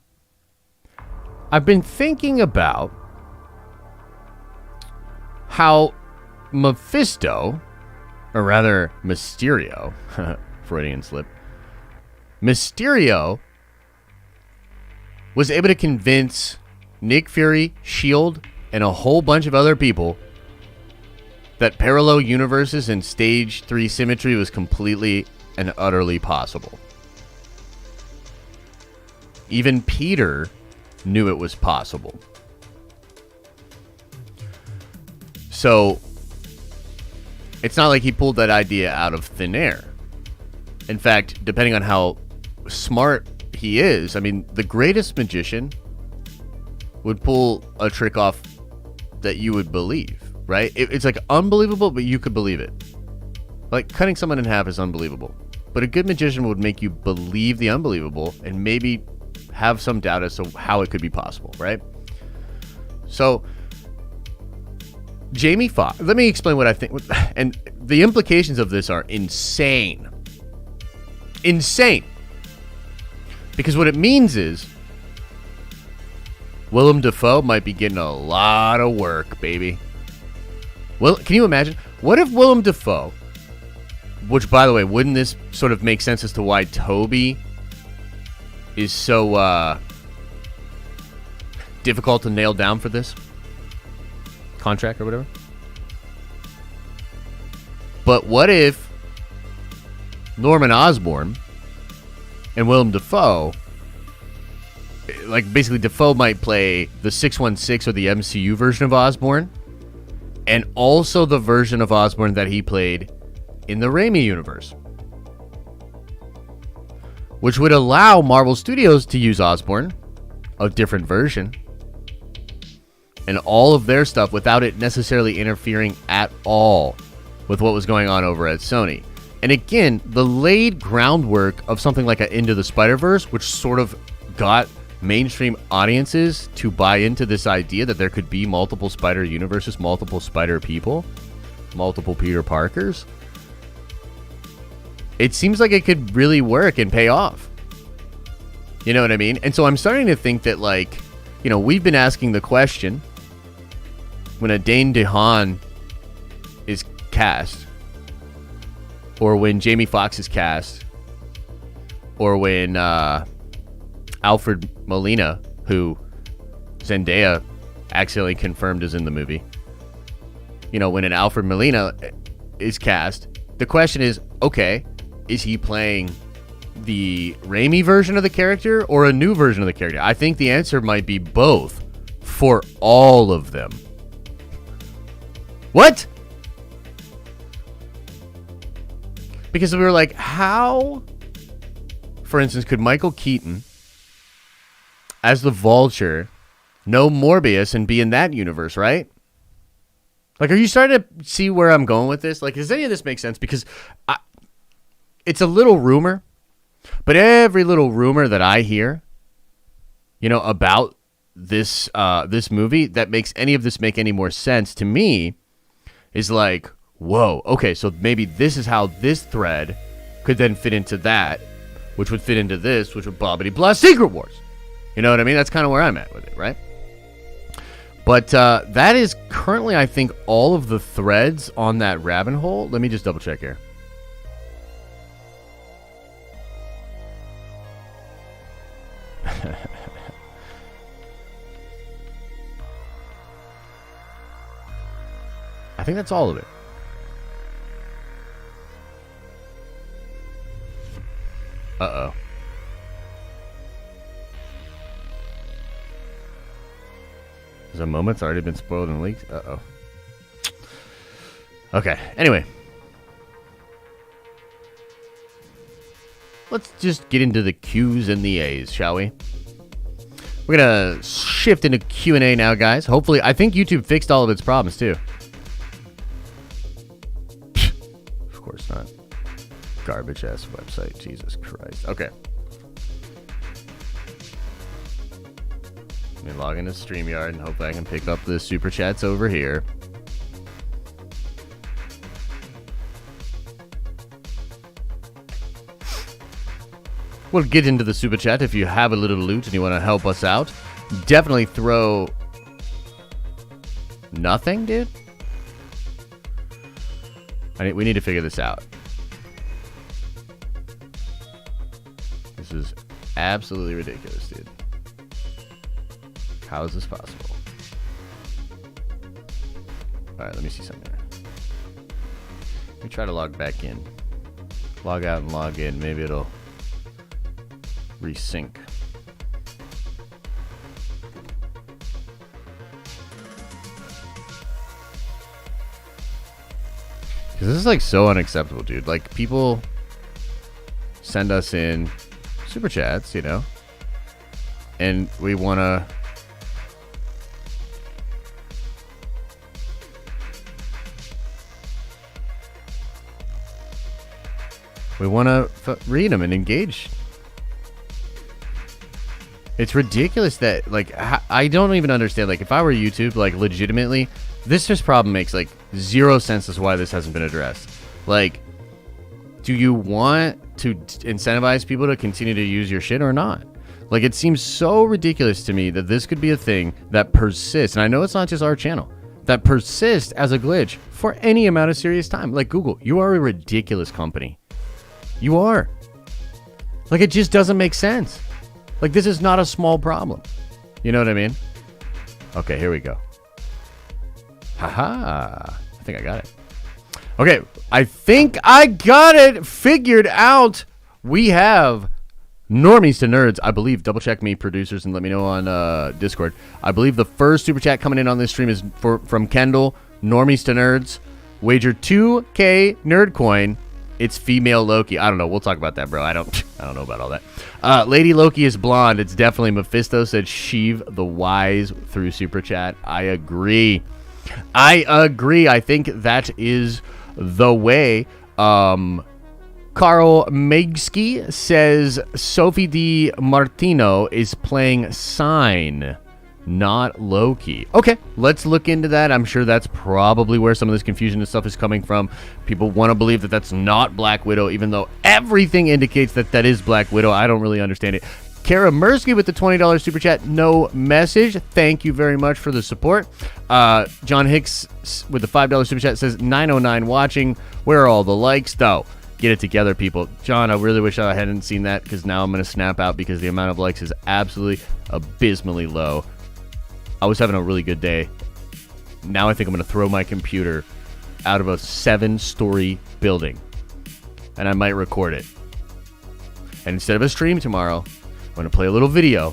I've been thinking about how Mephisto, or rather Mysterio, Freudian slip, Mysterio was able to convince Nick Fury, S.H.I.E.L.D., and a whole bunch of other people that parallel universes and stage 3 symmetry was completely and utterly possible. Even Peter knew it was possible. So it's not like he pulled that idea out of thin air. In fact, depending on how smart he is, I mean, the greatest magician would pull a trick off that you would believe, right? It's like unbelievable, but you could believe it. Like cutting someone in half is unbelievable, but a good magician would make you believe the unbelievable and maybe have some doubt as to how it could be possible, right? So Jamie Foxx, let me explain what I think, and the implications of this are insane. Insane. Because what it means is Willem Dafoe might be getting a lot of work, baby. Well, can you imagine? What if Willem Dafoe, which, by the way, wouldn't this sort of make sense as to why Tobey is so difficult to nail down for this contract or whatever? But what if Norman Osborn and Willem Dafoe, like basically Dafoe might play the 616 or the MCU version of Osborn, and also the version of Osborn that he played in the Raimi universe, which would allow Marvel Studios to use Osborn, a different version, and all of their stuff without it necessarily interfering at all with what was going on over at Sony. And again, the laid groundwork of something like a Into the Spider-Verse, which sort of got mainstream audiences to buy into this idea that there could be multiple Spider universes, multiple Spider people, multiple Peter Parkers. It seems like it could really work and pay off. You know what I mean? And so I'm starting to think that, like, you know, we've been asking the question when a Dane DeHaan is cast, or when Jamie Foxx is cast, or when Alfred Molina, who Zendaya accidentally confirmed is in the movie, you know, when an Alfred Molina is cast, the question is, okay, is he playing the Raimi version of the character or a new version of the character? I think the answer might be both for all of them. What? Because we were like, how, for instance, could Michael Keaton as the Vulture know Morbius and be in that universe, right? Like, are you starting to see where I'm going with this? Like, does any of this make sense? Because it's a little rumor, but every little rumor that I hear, you know, about this this movie that makes any of this make any more sense to me is like, whoa, okay, so maybe this is how this thread could then fit into that, which would fit into this, which would blah, blah, blah, Secret Wars. You know what I mean? That's kind of where I'm at with it, right? But that is currently, I think, all of the threads on that rabbit hole. Let me just double check here. I think that's all of it. Uh-oh. There's a moment's already been spoiled and leaked. Uh-oh. Okay, anyway. Let's just get into the Q's and the A's, shall we? We're going to shift into Q&A now, guys. Hopefully, I think YouTube fixed all of its problems, too. Of course not. Garbage-ass website. Jesus Christ. Okay. Let me log into StreamYard and hopefully I can pick up the super chats over here. We'll get into the super chat. If you have a little loot and you want to help us out, definitely throw nothing, dude. We need to figure this out. This is absolutely ridiculous, dude. How is this possible? All right, let me see something here. Let me try to log back in. Log out and log in. Maybe it'll resync. Because this is like so unacceptable, dude. Like, people send us in super chats, you know, and we want to read them and engage. It's ridiculous that, like, I don't even understand. Like, if I were YouTube, like, legitimately, this just problem makes like 0 sense as to why this hasn't been addressed. Like, do you want to incentivize people to continue to use your shit or not? Like, it seems so ridiculous to me that this could be a thing that persists. And I know it's not just our channel, that persists as a glitch for any amount of serious time. Like, Google, you are a ridiculous company. You are. Like, it just doesn't make sense. Like, this is not a small problem. You know what I mean? Okay, here we go. Haha. I think I got it. Okay, I think I got it figured out. We have Normies to Nerds, I believe. Double check me, producers, and let me know on Discord. I believe the first super chat coming in on this stream is from Kendall. Normies to Nerds. Wager 2K nerd coin. It's female Loki. I don't know. We'll talk about that, bro. I don't know about all that. Lady Loki is blonde. It's definitely Mephisto, said Sheev the Wise through super chat. I agree. I think that is the way. Carl Megsky says Sophie Di Martino is playing Sign, not Loki. Okay, let's look into that. I'm sure that's probably where some of this confusion and stuff is coming from. People want to believe that that's not Black Widow, even though everything indicates that that is Black Widow. I don't really understand it. Kara Mirsky with the $20 super chat, no message. Thank you very much for the support. John Hicks with the $5 super chat says 909 watching. Where are all the likes, though? Get it together, people. John, I really wish I hadn't seen that, because now I'm going to snap out because the amount of likes is absolutely abysmally low. I was having a really good day. Now I think I'm going to throw my computer out of a 7-story building, and I might record it. And instead of a stream tomorrow, I'm going to play a little video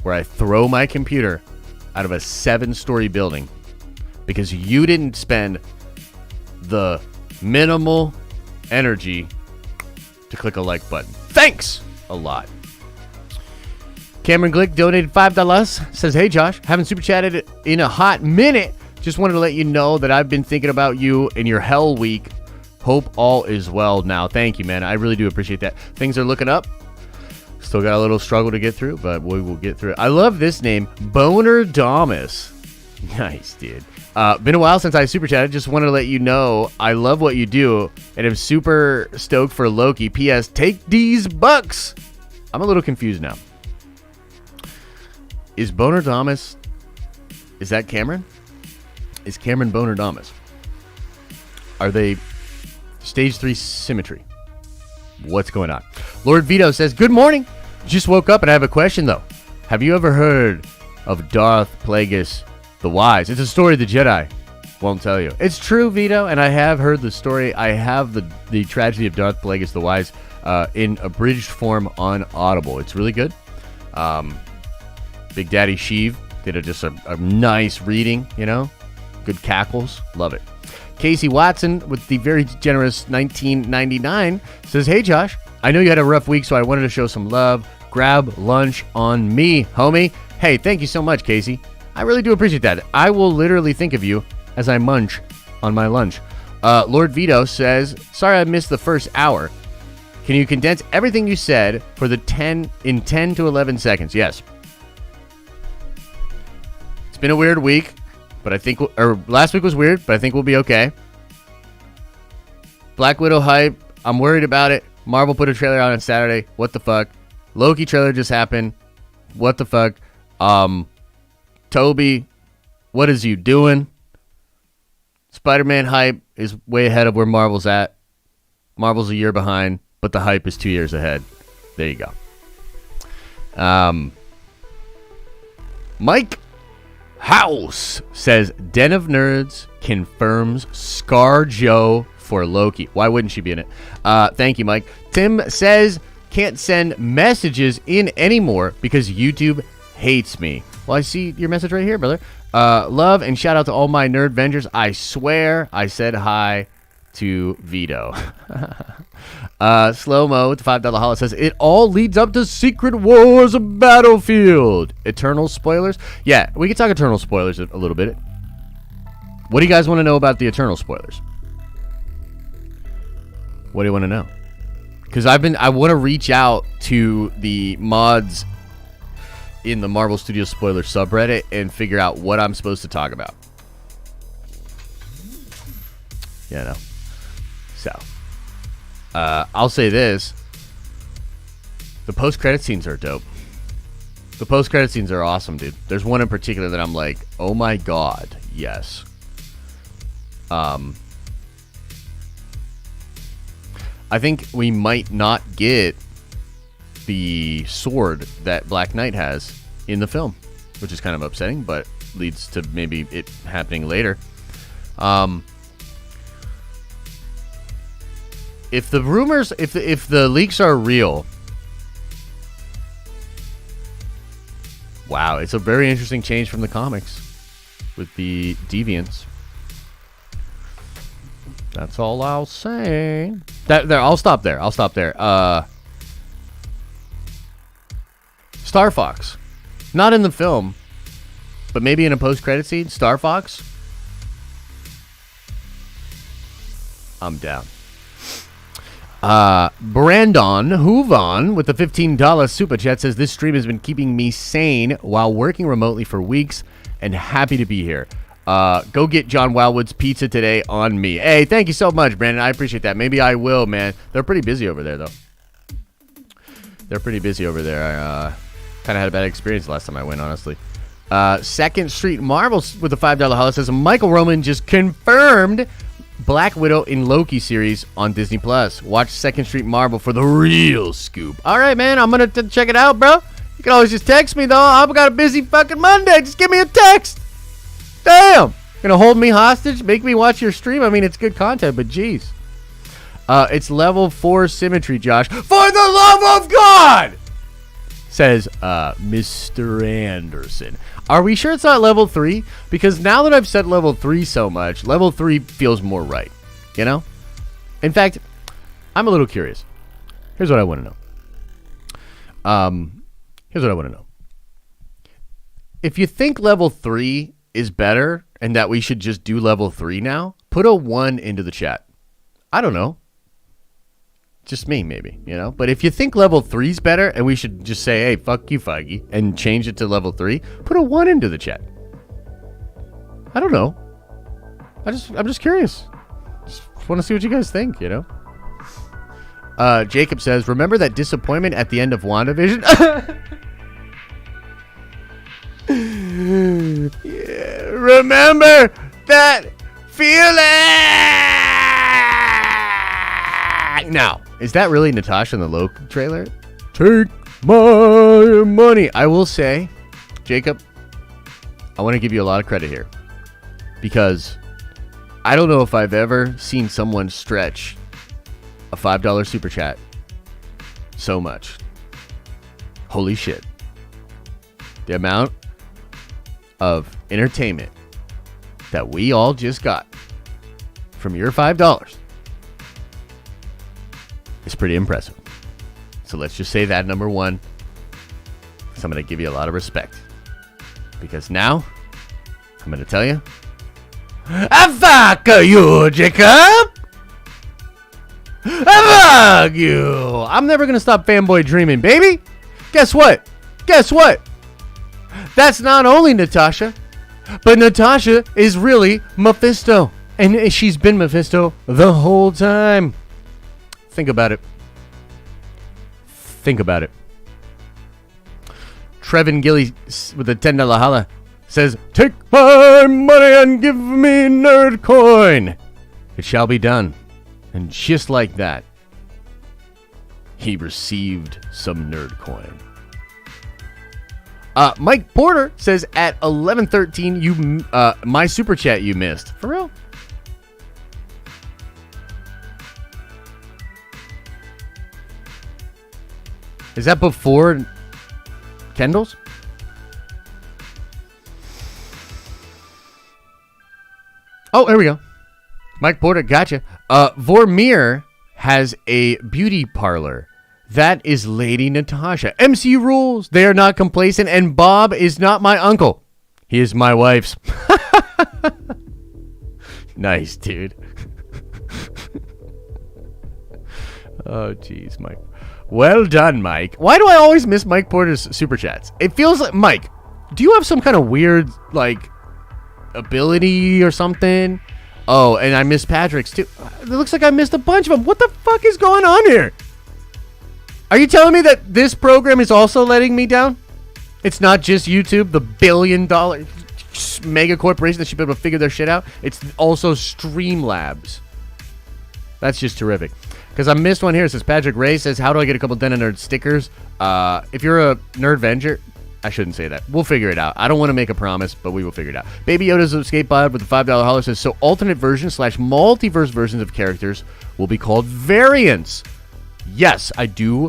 where I throw my computer out of a 7-story building because you didn't spend the minimal energy to click a like button. Thanks a lot. Cameron Glick donated $5. Says, hey, Josh, haven't super chatted in a hot minute. Just wanted to let you know that I've been thinking about you in your hell week. Hope all is well now. Thank you, man. I really do appreciate that. Things are looking up. Still got a little struggle to get through, but we will get through it. I love this name, Boner Damas. Nice, dude. Been a while since I super chatted. Just wanted to let you know I love what you do and am super stoked for Loki. P.S. Take these bucks. I'm a little confused now. Is Boner Damas, is that Cameron? Is Cameron Boner Damas? Are they stage 3 symmetry? What's going on? Lord Vito says, good morning. Just woke up and I have a question, though. Have you ever heard of Darth Plagueis the Wise? It's a story of the Jedi. Won't tell you. It's true, Vito, and I have heard the story. I have the tragedy of Darth Plagueis the Wise in abridged form on Audible. It's really good. Big Daddy Sheev did a nice reading, you know? Good cackles. Love it. Casey Watson with the very generous $19.99 says, hey, Josh, I know you had a rough week, so I wanted to show some love. Grab lunch on me, homie. Hey, thank you so much, Casey. I really do appreciate that. I will literally think of you as I munch on my lunch. Lord Vito says, sorry I missed the first hour. Can you condense everything you said for the 10 to 11 seconds? Yes. It's been a weird week, but I think, last week was weird, but I think we'll be okay. Black Widow hype. I'm worried about it. Marvel put a trailer out on Saturday. What the fuck? Loki trailer just happened. What the fuck? Toby, what is you doing? Spider-Man hype is way ahead of where Marvel's at. Marvel's a year behind, but the hype is 2 years ahead. There you go. Mike House says, Den of Nerds confirms ScarJo for Loki. Why wouldn't she be in it? Thank you, Mike. Tim says, can't send messages in anymore because YouTube hates me. Well, I see your message right here, brother. Love and shout out to all my nerd vengers. I swear I said hi to Vito. Slow-mo with the $5 holla says, it all leads up to Secret Wars of Battlefield. Eternal spoilers? Yeah, we can talk Eternal spoilers a little bit. What do you guys want to know about the Eternal spoilers? What do you want to know? Because I want to reach out to the mods in the Marvel Studios spoiler subreddit and figure out what I'm supposed to talk about. Yeah, no. So, I'll say this. The post-credit scenes are dope. The post-credit scenes are awesome, dude. There's one in particular that I'm like, oh my god, yes. I think we might not get the sword that Black Knight has in the film, which is kind of upsetting, but leads to maybe it happening later. If the rumors, if the leaks are real, wow, it's a very interesting change from the comics with the deviants. That's all I'll say. I'll stop there. Star Fox, not in the film, but maybe in a post-credit scene. Star Fox, I'm down. Brandon Hoovan with the $15 super chat says, this stream has been keeping me sane while working remotely for weeks and happy to be here. Go get John Wildwood's pizza today on me. Hey, thank you so much, Brandon. I appreciate that. Maybe I will, man. They're pretty busy over there, though. I kind of had a bad experience last time I went, honestly. Second Street Marvels with the $5 holla says, Michael Roman just confirmed Black Widow in Loki series on Disney Plus. Watch Second Street Marvel for the real scoop. All right, man. I'm going to check it out, bro. You can always just text me, though. I've got a busy fucking Monday. Just give me a text. Damn. Gonna hold me hostage? Make me watch your stream? I mean, it's good content, but geez. It's level 4 symmetry, Josh. For the love of God! Says Mr. Anderson. Are we sure it's not level 3? Because now that I've said level 3 so much, level 3 feels more right. You know? In fact, I'm a little curious. Here's what I want to know. If you think level 3 is better and that we should just do level 3 now, put a 1 into the chat. I don't know. Just me, maybe, you know? But if you think level 3 is better and we should just say, hey, fuck you, Feige, and change it to level 3, put a 1 into the chat. I don't know. I'm just curious. Just want to see what you guys think, you know? Jacob says, remember that disappointment at the end of WandaVision? Yeah, remember that feeling? Now, is that really Natasha in the Loki trailer? Take my money. I will say, Jacob, I want to give you a lot of credit here. Because I don't know if I've ever seen someone stretch a $5 super chat so much. Holy shit. The amount of entertainment that we all just got from your $5 is pretty impressive. So let's just say that number one. So I'm going to give you a lot of respect. Because now, I'm going to tell you, I fuck you, Jacob! I fuck you! I'm never going to stop fanboy dreaming, baby! Guess what? That's not only Natasha, but Natasha is really Mephisto. And she's been Mephisto the whole time. Think about it. Trevin Gilly with a $10 holla says, take my money and give me nerd coin. It shall be done. And just like that, he received some nerd coin. Mike Porter says at 11:13, my super chat you missed. For real? Is that before Kendall's? Oh, there we go. Mike Porter, gotcha. Vormir has a beauty parlor. That is Lady Natasha. MCU rules. They are not complacent, and Bob is not my uncle. He is my wife's. Nice, dude. Oh, jeez, Mike. Well done, Mike. Why do I always miss Mike Porter's super chats? It feels like, Mike, do you have some kind of weird, like, ability or something? Oh, and I missed Patrick's too. It looks like I missed a bunch of them. What the fuck is going on here? Are you telling me that this program is also letting me down? It's not just YouTube, the billion-dollar mega corporation that should be able to figure their shit out. It's also Streamlabs. That's just terrific. Because I missed one here. It says Patrick Ray says, how do I get a couple Den of Nerd stickers? If you're a Nerdvenger, I shouldn't say that. We'll figure it out. I don't want to make a promise, but we will figure it out. Baby Yoda's Escape Pod with the $5 holler says, so alternate versions / multiverse versions of characters will be called variants. Yes, I do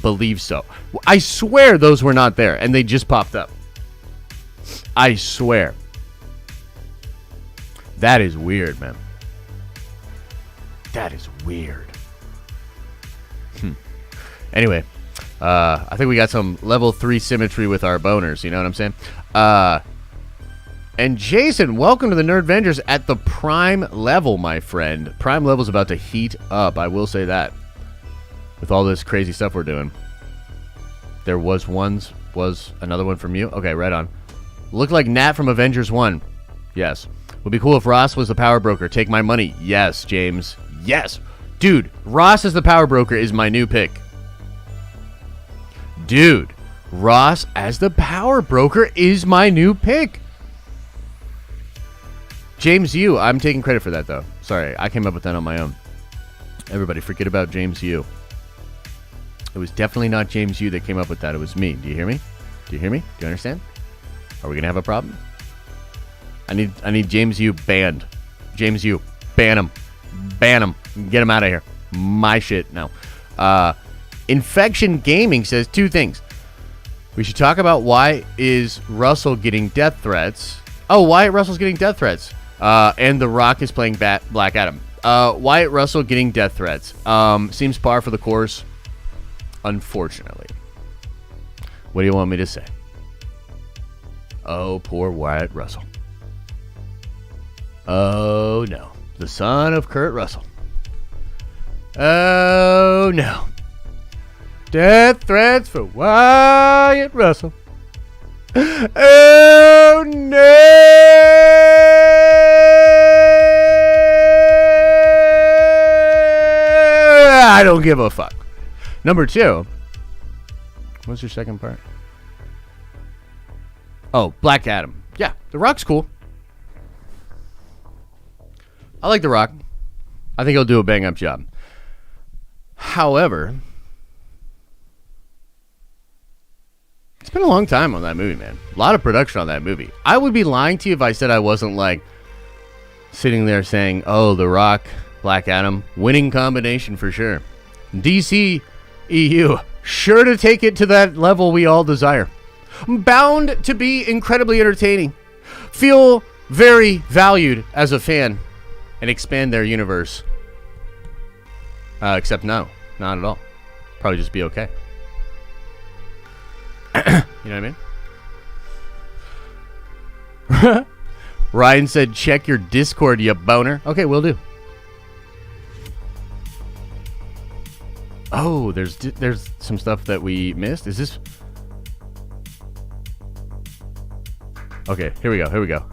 believe so. I swear those were not there, and they just popped up. I swear. That is weird, man. That is weird. Anyway, I think we got some level 3 symmetry with our boners. You know what I'm saying? And Jason, welcome to the Nerdvengers at the prime level, my friend. Prime level's about to heat up. I will say that. With all this crazy stuff we're doing. There was another one from you? Okay, right on. Looked like Nat from Avengers 1. Yes. Would be cool if Ross was the power broker. Take my money. Yes, James. Yes. Dude, Ross as the power broker is my new pick. Dude, Ross as the power broker is my new pick. James Yu, I'm taking credit for that, though. Sorry, I came up with that on my own. Everybody, forget about James Yu. It was definitely not James Yu that came up with that. It was me. Do you hear me? Do you hear me? Do you understand? Are we going to have a problem? I need James Yu banned. James Yu, ban him. Ban him. Get him out of here. My shit. No. Infection Gaming says 2 things. We should talk about why is Russell getting death threats. Oh, Wyatt Russell's getting death threats. And The Rock is playing Black Adam. Wyatt Russell getting death threats. Seems par for the course, unfortunately. What do you want me to say? Oh, poor Wyatt Russell. Oh, no. The son of Kurt Russell. Oh, no. Death threats for Wyatt Russell. Oh, no. I don't give a fuck. Number 2. What's your second part? Oh, Black Adam. Yeah, The Rock's cool. I like The Rock. I think he'll do a bang-up job. However, it's been a long time on that movie, man. A lot of production on that movie. I would be lying to you if I said I wasn't, like, sitting there saying, oh, The Rock, Black Adam, winning combination for sure. DCEU, sure to take it to that level we all desire. Bound to be incredibly entertaining. Feel very valued as a fan. And expand their universe. Except no, not at all. Probably just be okay. You know what I mean? Ryan said, check your Discord, you boner. Okay, will do. Oh, there's some stuff that we missed. Is this... Okay, here we go.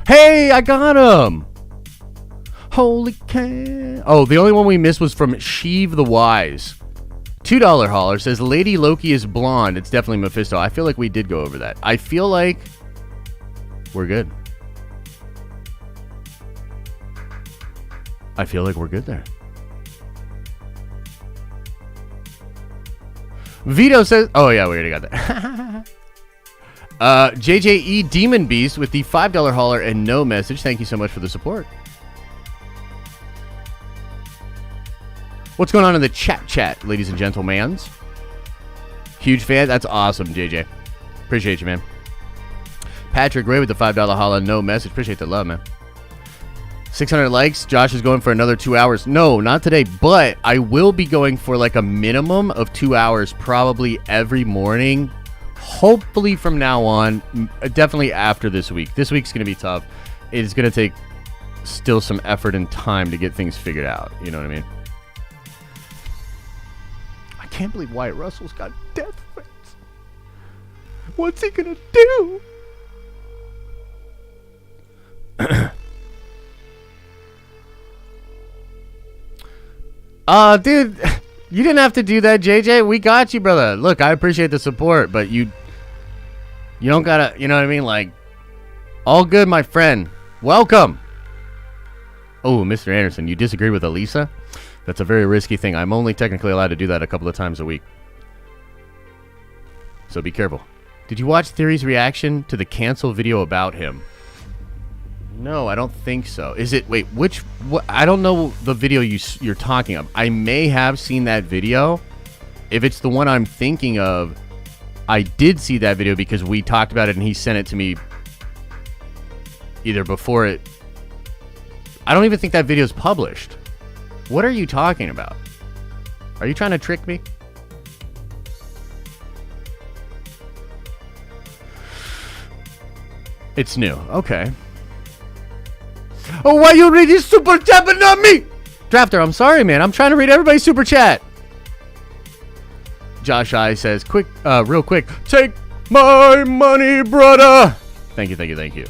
Hey, I got him! Holy cow. Oh, the only one we missed was from Sheev the Wise. $2 hauler says, Lady Loki is blonde. It's definitely Mephisto. I feel like we did go over that. I feel like we're good. I feel like we're good there. Vito says, oh yeah, we already got that. JJE Demon Beast with the $5 hauler and no message. Thank you so much for the support. What's going on in the chat, ladies and gentlemen? Huge fan. That's awesome, JJ. Appreciate you, man. Patrick Ray with the $5 holla. No message. Appreciate the love, man. 600 likes. Josh is going for another 2 hours. No, not today, but I will be going for like a minimum of 2 hours probably every morning. Hopefully from now on, definitely after this week. This week's going to be tough. It's going to take still some effort and time to get things figured out. You know what I mean? I can't believe Wyatt Russell's got death threats. What's he going to do? Dude, you didn't have to do that, JJ. We got you, brother. Look, I appreciate the support, but you don't gotta, you know what I mean? Like, all good, my friend. Welcome. Oh, Mr. Anderson, you disagree with Elisa? That's a very risky thing. I'm only technically allowed to do that a couple of times a week. So be careful. Did you watch Theory's reaction to the cancel video about him? No, I don't think so. Is it, wait, I don't know the video you're talking of. I may have seen that video. If it's the one I'm thinking of, I did see that video because we talked about it and he sent it to me either before it. I don't even think that video is published. What are you talking about? Are you trying to trick me? It's new. Okay. Oh, why you read his super chat but not me? Drafter, I'm sorry, man. I'm trying to read everybody's super chat. Josh I says, real quick, take my money, brother. Thank you, thank you, thank you.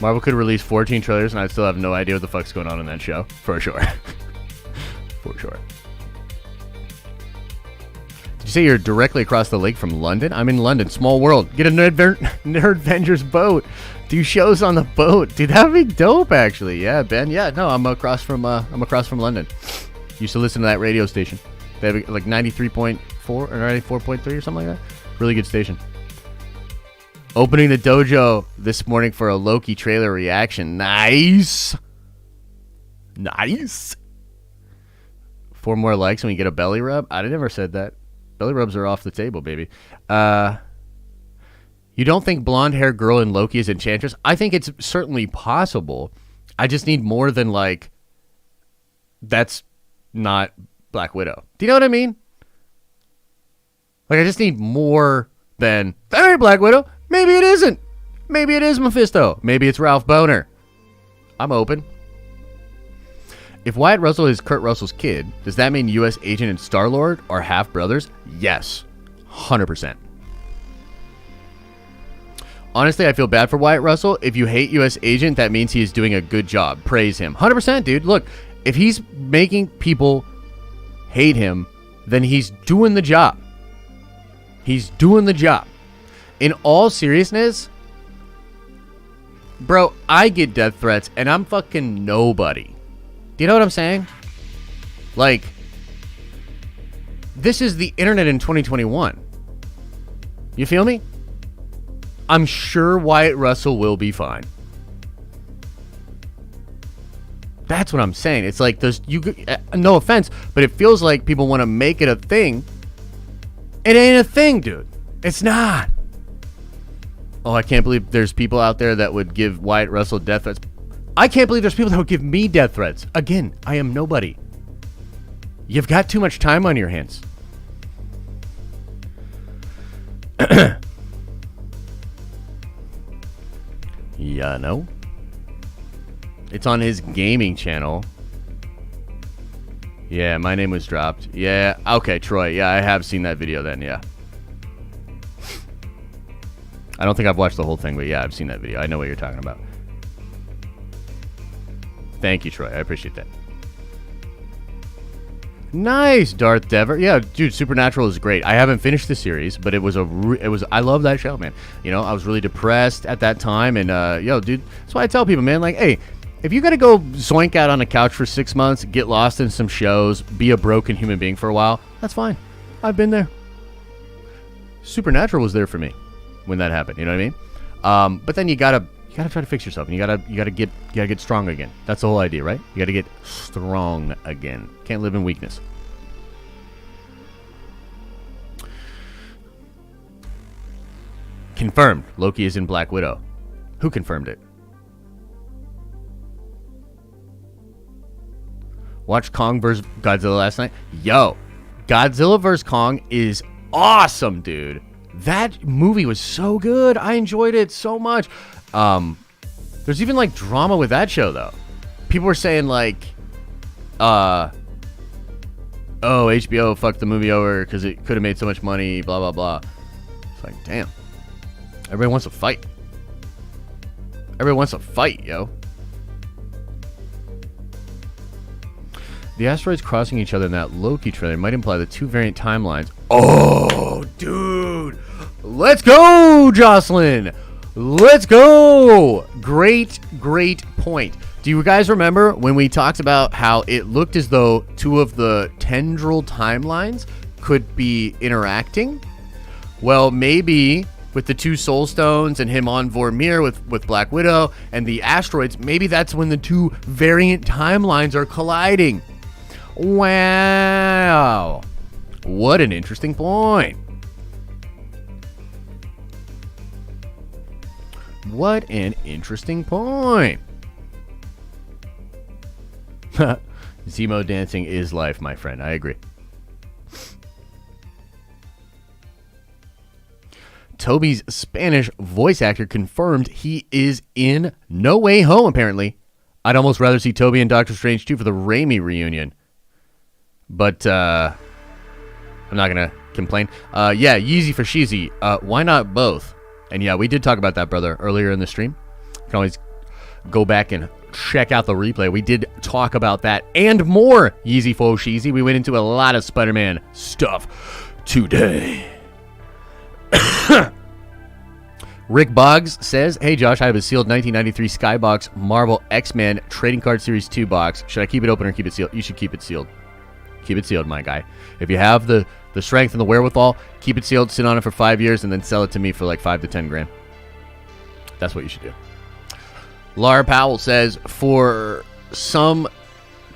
Marvel could release 14 trailers and I still have no idea what the fuck's going on in that show. For sure. For sure. Did you say you're directly across the lake from London? I'm in London. Small world. Get a Nerdvengers boat. Do shows on the boat. Dude, that would be dope, actually. Yeah, Ben. Yeah, no, I'm across from London. Used to listen to that radio station. They have like 93.4 or 94.3 or something like that. Really good station. Opening the dojo this morning for a Loki trailer reaction. Nice. Nice. 4 more likes and we get a belly rub. I never said that. Belly rubs are off the table, baby. You don't think blonde-haired girl in Loki is Enchantress? I think it's certainly possible. I just need more than, like, that's not Black Widow. Do you know what I mean? Like, I just need more than, that ain't Black Widow. Maybe it isn't. Maybe it is Mephisto. Maybe it's Ralph Boner. I'm open. If Wyatt Russell is Kurt Russell's kid, does that mean U.S. Agent and Star-Lord are half-brothers? Yes. 100%. Honestly, I feel bad for Wyatt Russell. If you hate U.S. Agent, that means he is doing a good job. Praise him. 100%, dude. Look, if he's making people hate him, then he's doing the job. He's doing the job. In all seriousness, bro, I get death threats, and I'm fucking nobody. Do you know what I'm saying? Like, this is the internet in 2021. You feel me? I'm sure Wyatt Russell will be fine. That's what I'm saying. It's like there's no offense, but it feels like people want to make it a thing. It ain't a thing, dude. It's not. Oh, I can't believe there's people out there that would give Wyatt Russell death threats. I can't believe there's people that would give me death threats. Again, I am nobody. You've got too much time on your hands. Yeah, no. It's on his gaming channel. Yeah, my name was dropped. Yeah, okay, Troy. Yeah, I have seen that video then, yeah. I don't think I've watched the whole thing, but yeah, I've seen that video. I know what you're talking about. Thank you, Troy. I appreciate that. Nice, Darth Dever. Yeah, dude, Supernatural is great. I haven't finished the series, but it was I love that show, man. You know, I was really depressed at that time, and yo, dude, that's why I tell people, man, like, hey, if you got to go zoink out on a couch for 6 months, get lost in some shows, be a broken human being for a while, that's fine. I've been there. Supernatural was there for me when that happened. You know what I mean? But then you gotta You gotta try to fix yourself, and you gotta get strong again. That's the whole idea, right? You gotta get strong again. Can't live in weakness. Confirmed. Loki is in Black Widow. Who confirmed it? Watched Kong vs. Godzilla last night. Yo, Godzilla vs. Kong is awesome, dude. That movie was so good. I enjoyed it so much. There's even like drama with that show though. People were saying like, oh, HBO fucked the movie over because it could have made so much money, blah, blah, blah. It's like, damn. Everybody wants to fight. Everybody wants to fight, yo. The asteroids crossing each other in that Loki trailer might imply the two variant timelines. Oh, dude. Let's go, Jocelyn. Let's go. Great point. Do you guys remember when we talked about how it looked as though two of the tendril timelines could be interacting? Well, maybe with the two soul stones and him on Vormir with Black Widow and the asteroids, maybe that's when the two variant timelines are colliding. Wow. What an interesting point. What an interesting point. Zemo dancing is life, my friend. I agree. Tobey's Spanish voice actor confirmed he is in No Way Home, apparently. I'd almost rather see Tobey and Doctor Strange 2 for the Raimi reunion. But, I'm not going to complain. Yeah, Yeezy for Sheezy. Why not both? And yeah, we did talk about that, brother, earlier in the stream. You can always go back and check out the replay. We did talk about that and more, Yeezy for Sheezy. We went into a lot of Spider-Man stuff today. Rick Boggs says, hey Josh, I have a sealed 1993 Skybox Marvel X-Men Trading Card Series 2 box. Should I keep it open or keep it sealed? You should keep it sealed. Keep it sealed, my guy. If you have the strength and the wherewithal, keep it sealed, sit on it for 5 years, and then sell it to me for like 5 to 10 grand. That's what you should do. Laura Powell says, for some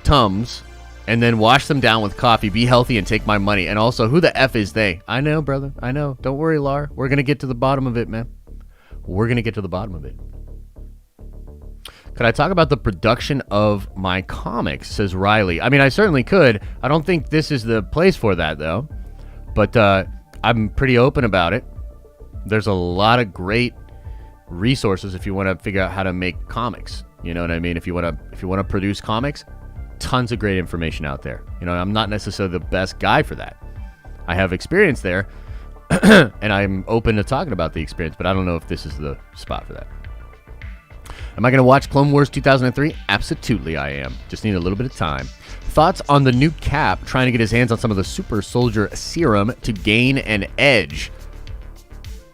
Tums, and then wash them down with coffee, be healthy, and take my money. And also, who the F is they? I know, brother. I know. Don't worry, Laura. We're going to get to the bottom of it, man. We're going to get to the bottom of it. Could I talk about the production of my comics, says Riley. I mean, I certainly could. I don't think this is the place for that, though. But I'm pretty open about it. There's a lot of great resources if you want to figure out how to make comics. You know what I mean? If you want to produce comics, tons of great information out there. You know, I'm not necessarily the best guy for that. I have experience there, and I'm open to talking about the experience, but I don't know if this is the spot for that. Am I going to watch Clone Wars 2003? Absolutely I am. Just need a little bit of time. Thoughts on the new Cap trying to get his hands on some of the super soldier serum to gain an edge?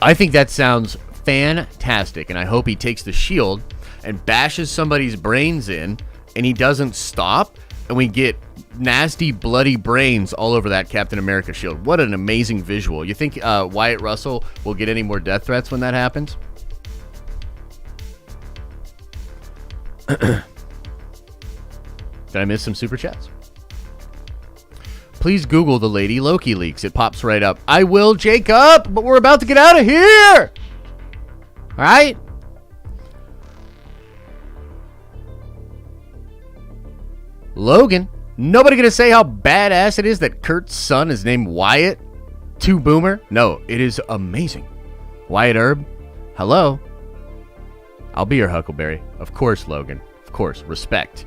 I think that sounds fantastic, and I hope he takes the shield and bashes somebody's brains in, and he doesn't stop, and we get nasty, bloody brains all over that Captain America shield. What an amazing visual. You think Wyatt Russell will get any more death threats when that happens? Did I miss some super chats? Please Google the Lady Loki leaks. It pops right up. I will, Jacob, but we're about to get out of here. All right? Logan. Nobody gonna say how badass it is that Kurt's son is named Wyatt? To Boomer? No, it is amazing. Wyatt Earp? Hello? I'll be your Huckleberry. Of course, Logan. Of course. Respect.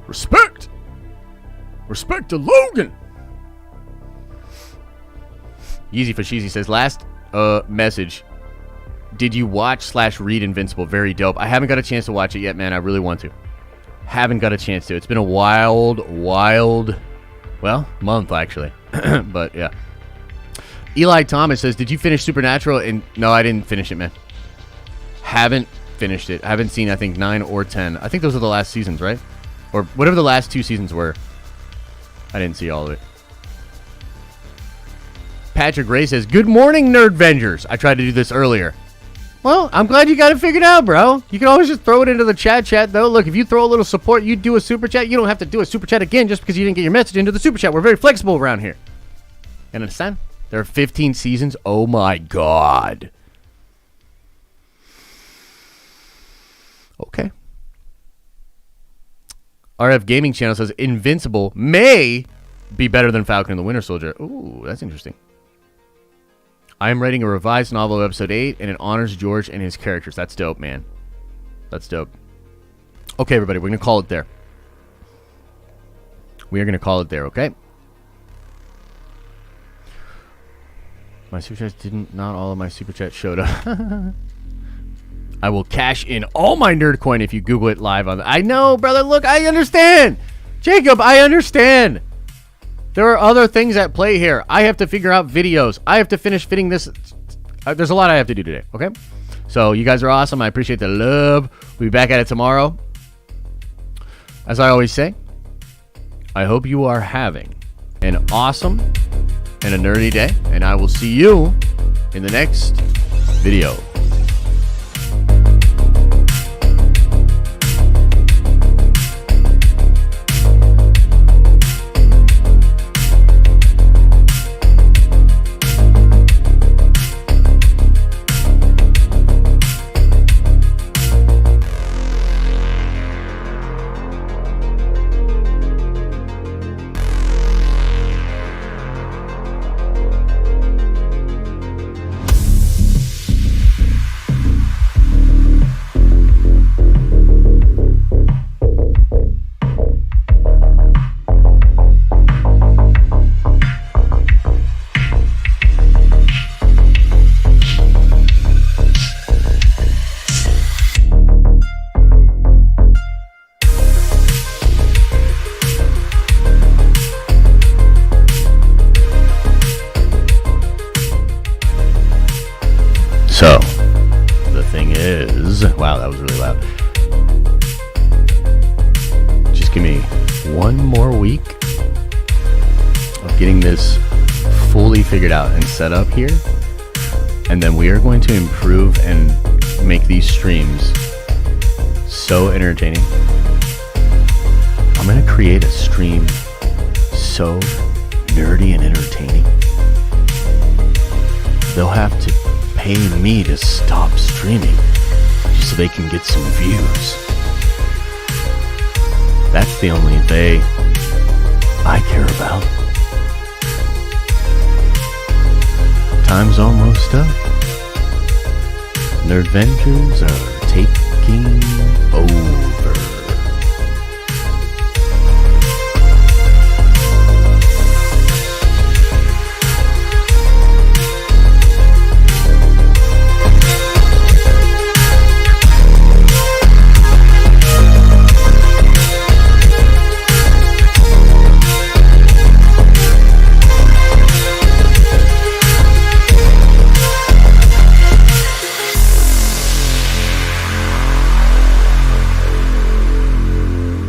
Respect! Respect to Logan! Yeezy for Sheezy says, last message. Did you watch / read Invincible? Very dope. I haven't got a chance to watch it yet, man. I really want to. Haven't got a chance to. It's been a wild, well, month, actually. But, yeah. Eli Thomas says, did you finish Supernatural? And no, I didn't finish it, man. Haven't finished it. I haven't seen, I think, 9 or 10. I think those are the last seasons, right? Or whatever the last 2 seasons were. I didn't see all of it. Patrick Ray says, good morning, Nerdvengers. I tried to do this earlier. Well, I'm glad you got it figured out, bro. You can always just throw it into the chat, though. Look, if you throw a little support, you do a super chat. You don't have to do a super chat again just because you didn't get your message into the super chat. We're very flexible around here. You understand? There are 15 seasons. Oh, my God. Okay. RF Gaming Channel says Invincible may be better than Falcon and the Winter Soldier. Ooh, that's interesting. I am writing a revised novel of episode 8, and it honors George and his characters. That's dope, man. That's dope. Okay, everybody, we're going to call it there. We are going to call it there, okay? My super chats didn't. Not all of my super chats showed up. I will cash in all my nerd coin if you Google it live on. I know, brother. Look, I understand. Jacob, I understand. There are other things at play here. I have to figure out videos. I have to finish fitting this. There's a lot I have to do today, okay? So you guys are awesome. I appreciate the love. We'll be back at it tomorrow. As I always say, I hope you are having an awesome and a nerdy day. And I will see you in the next video. So, the thing is, wow, that was really loud. Just give me one more week of getting this fully figured out and set up here. And then we are going to improve and make these streams so entertaining. I'm going to create a stream so nerdy and entertaining. They'll have to pay me to stop streaming just so they can get some views. That's the only they I care about. Time's almost up. Nerdventures are taking over.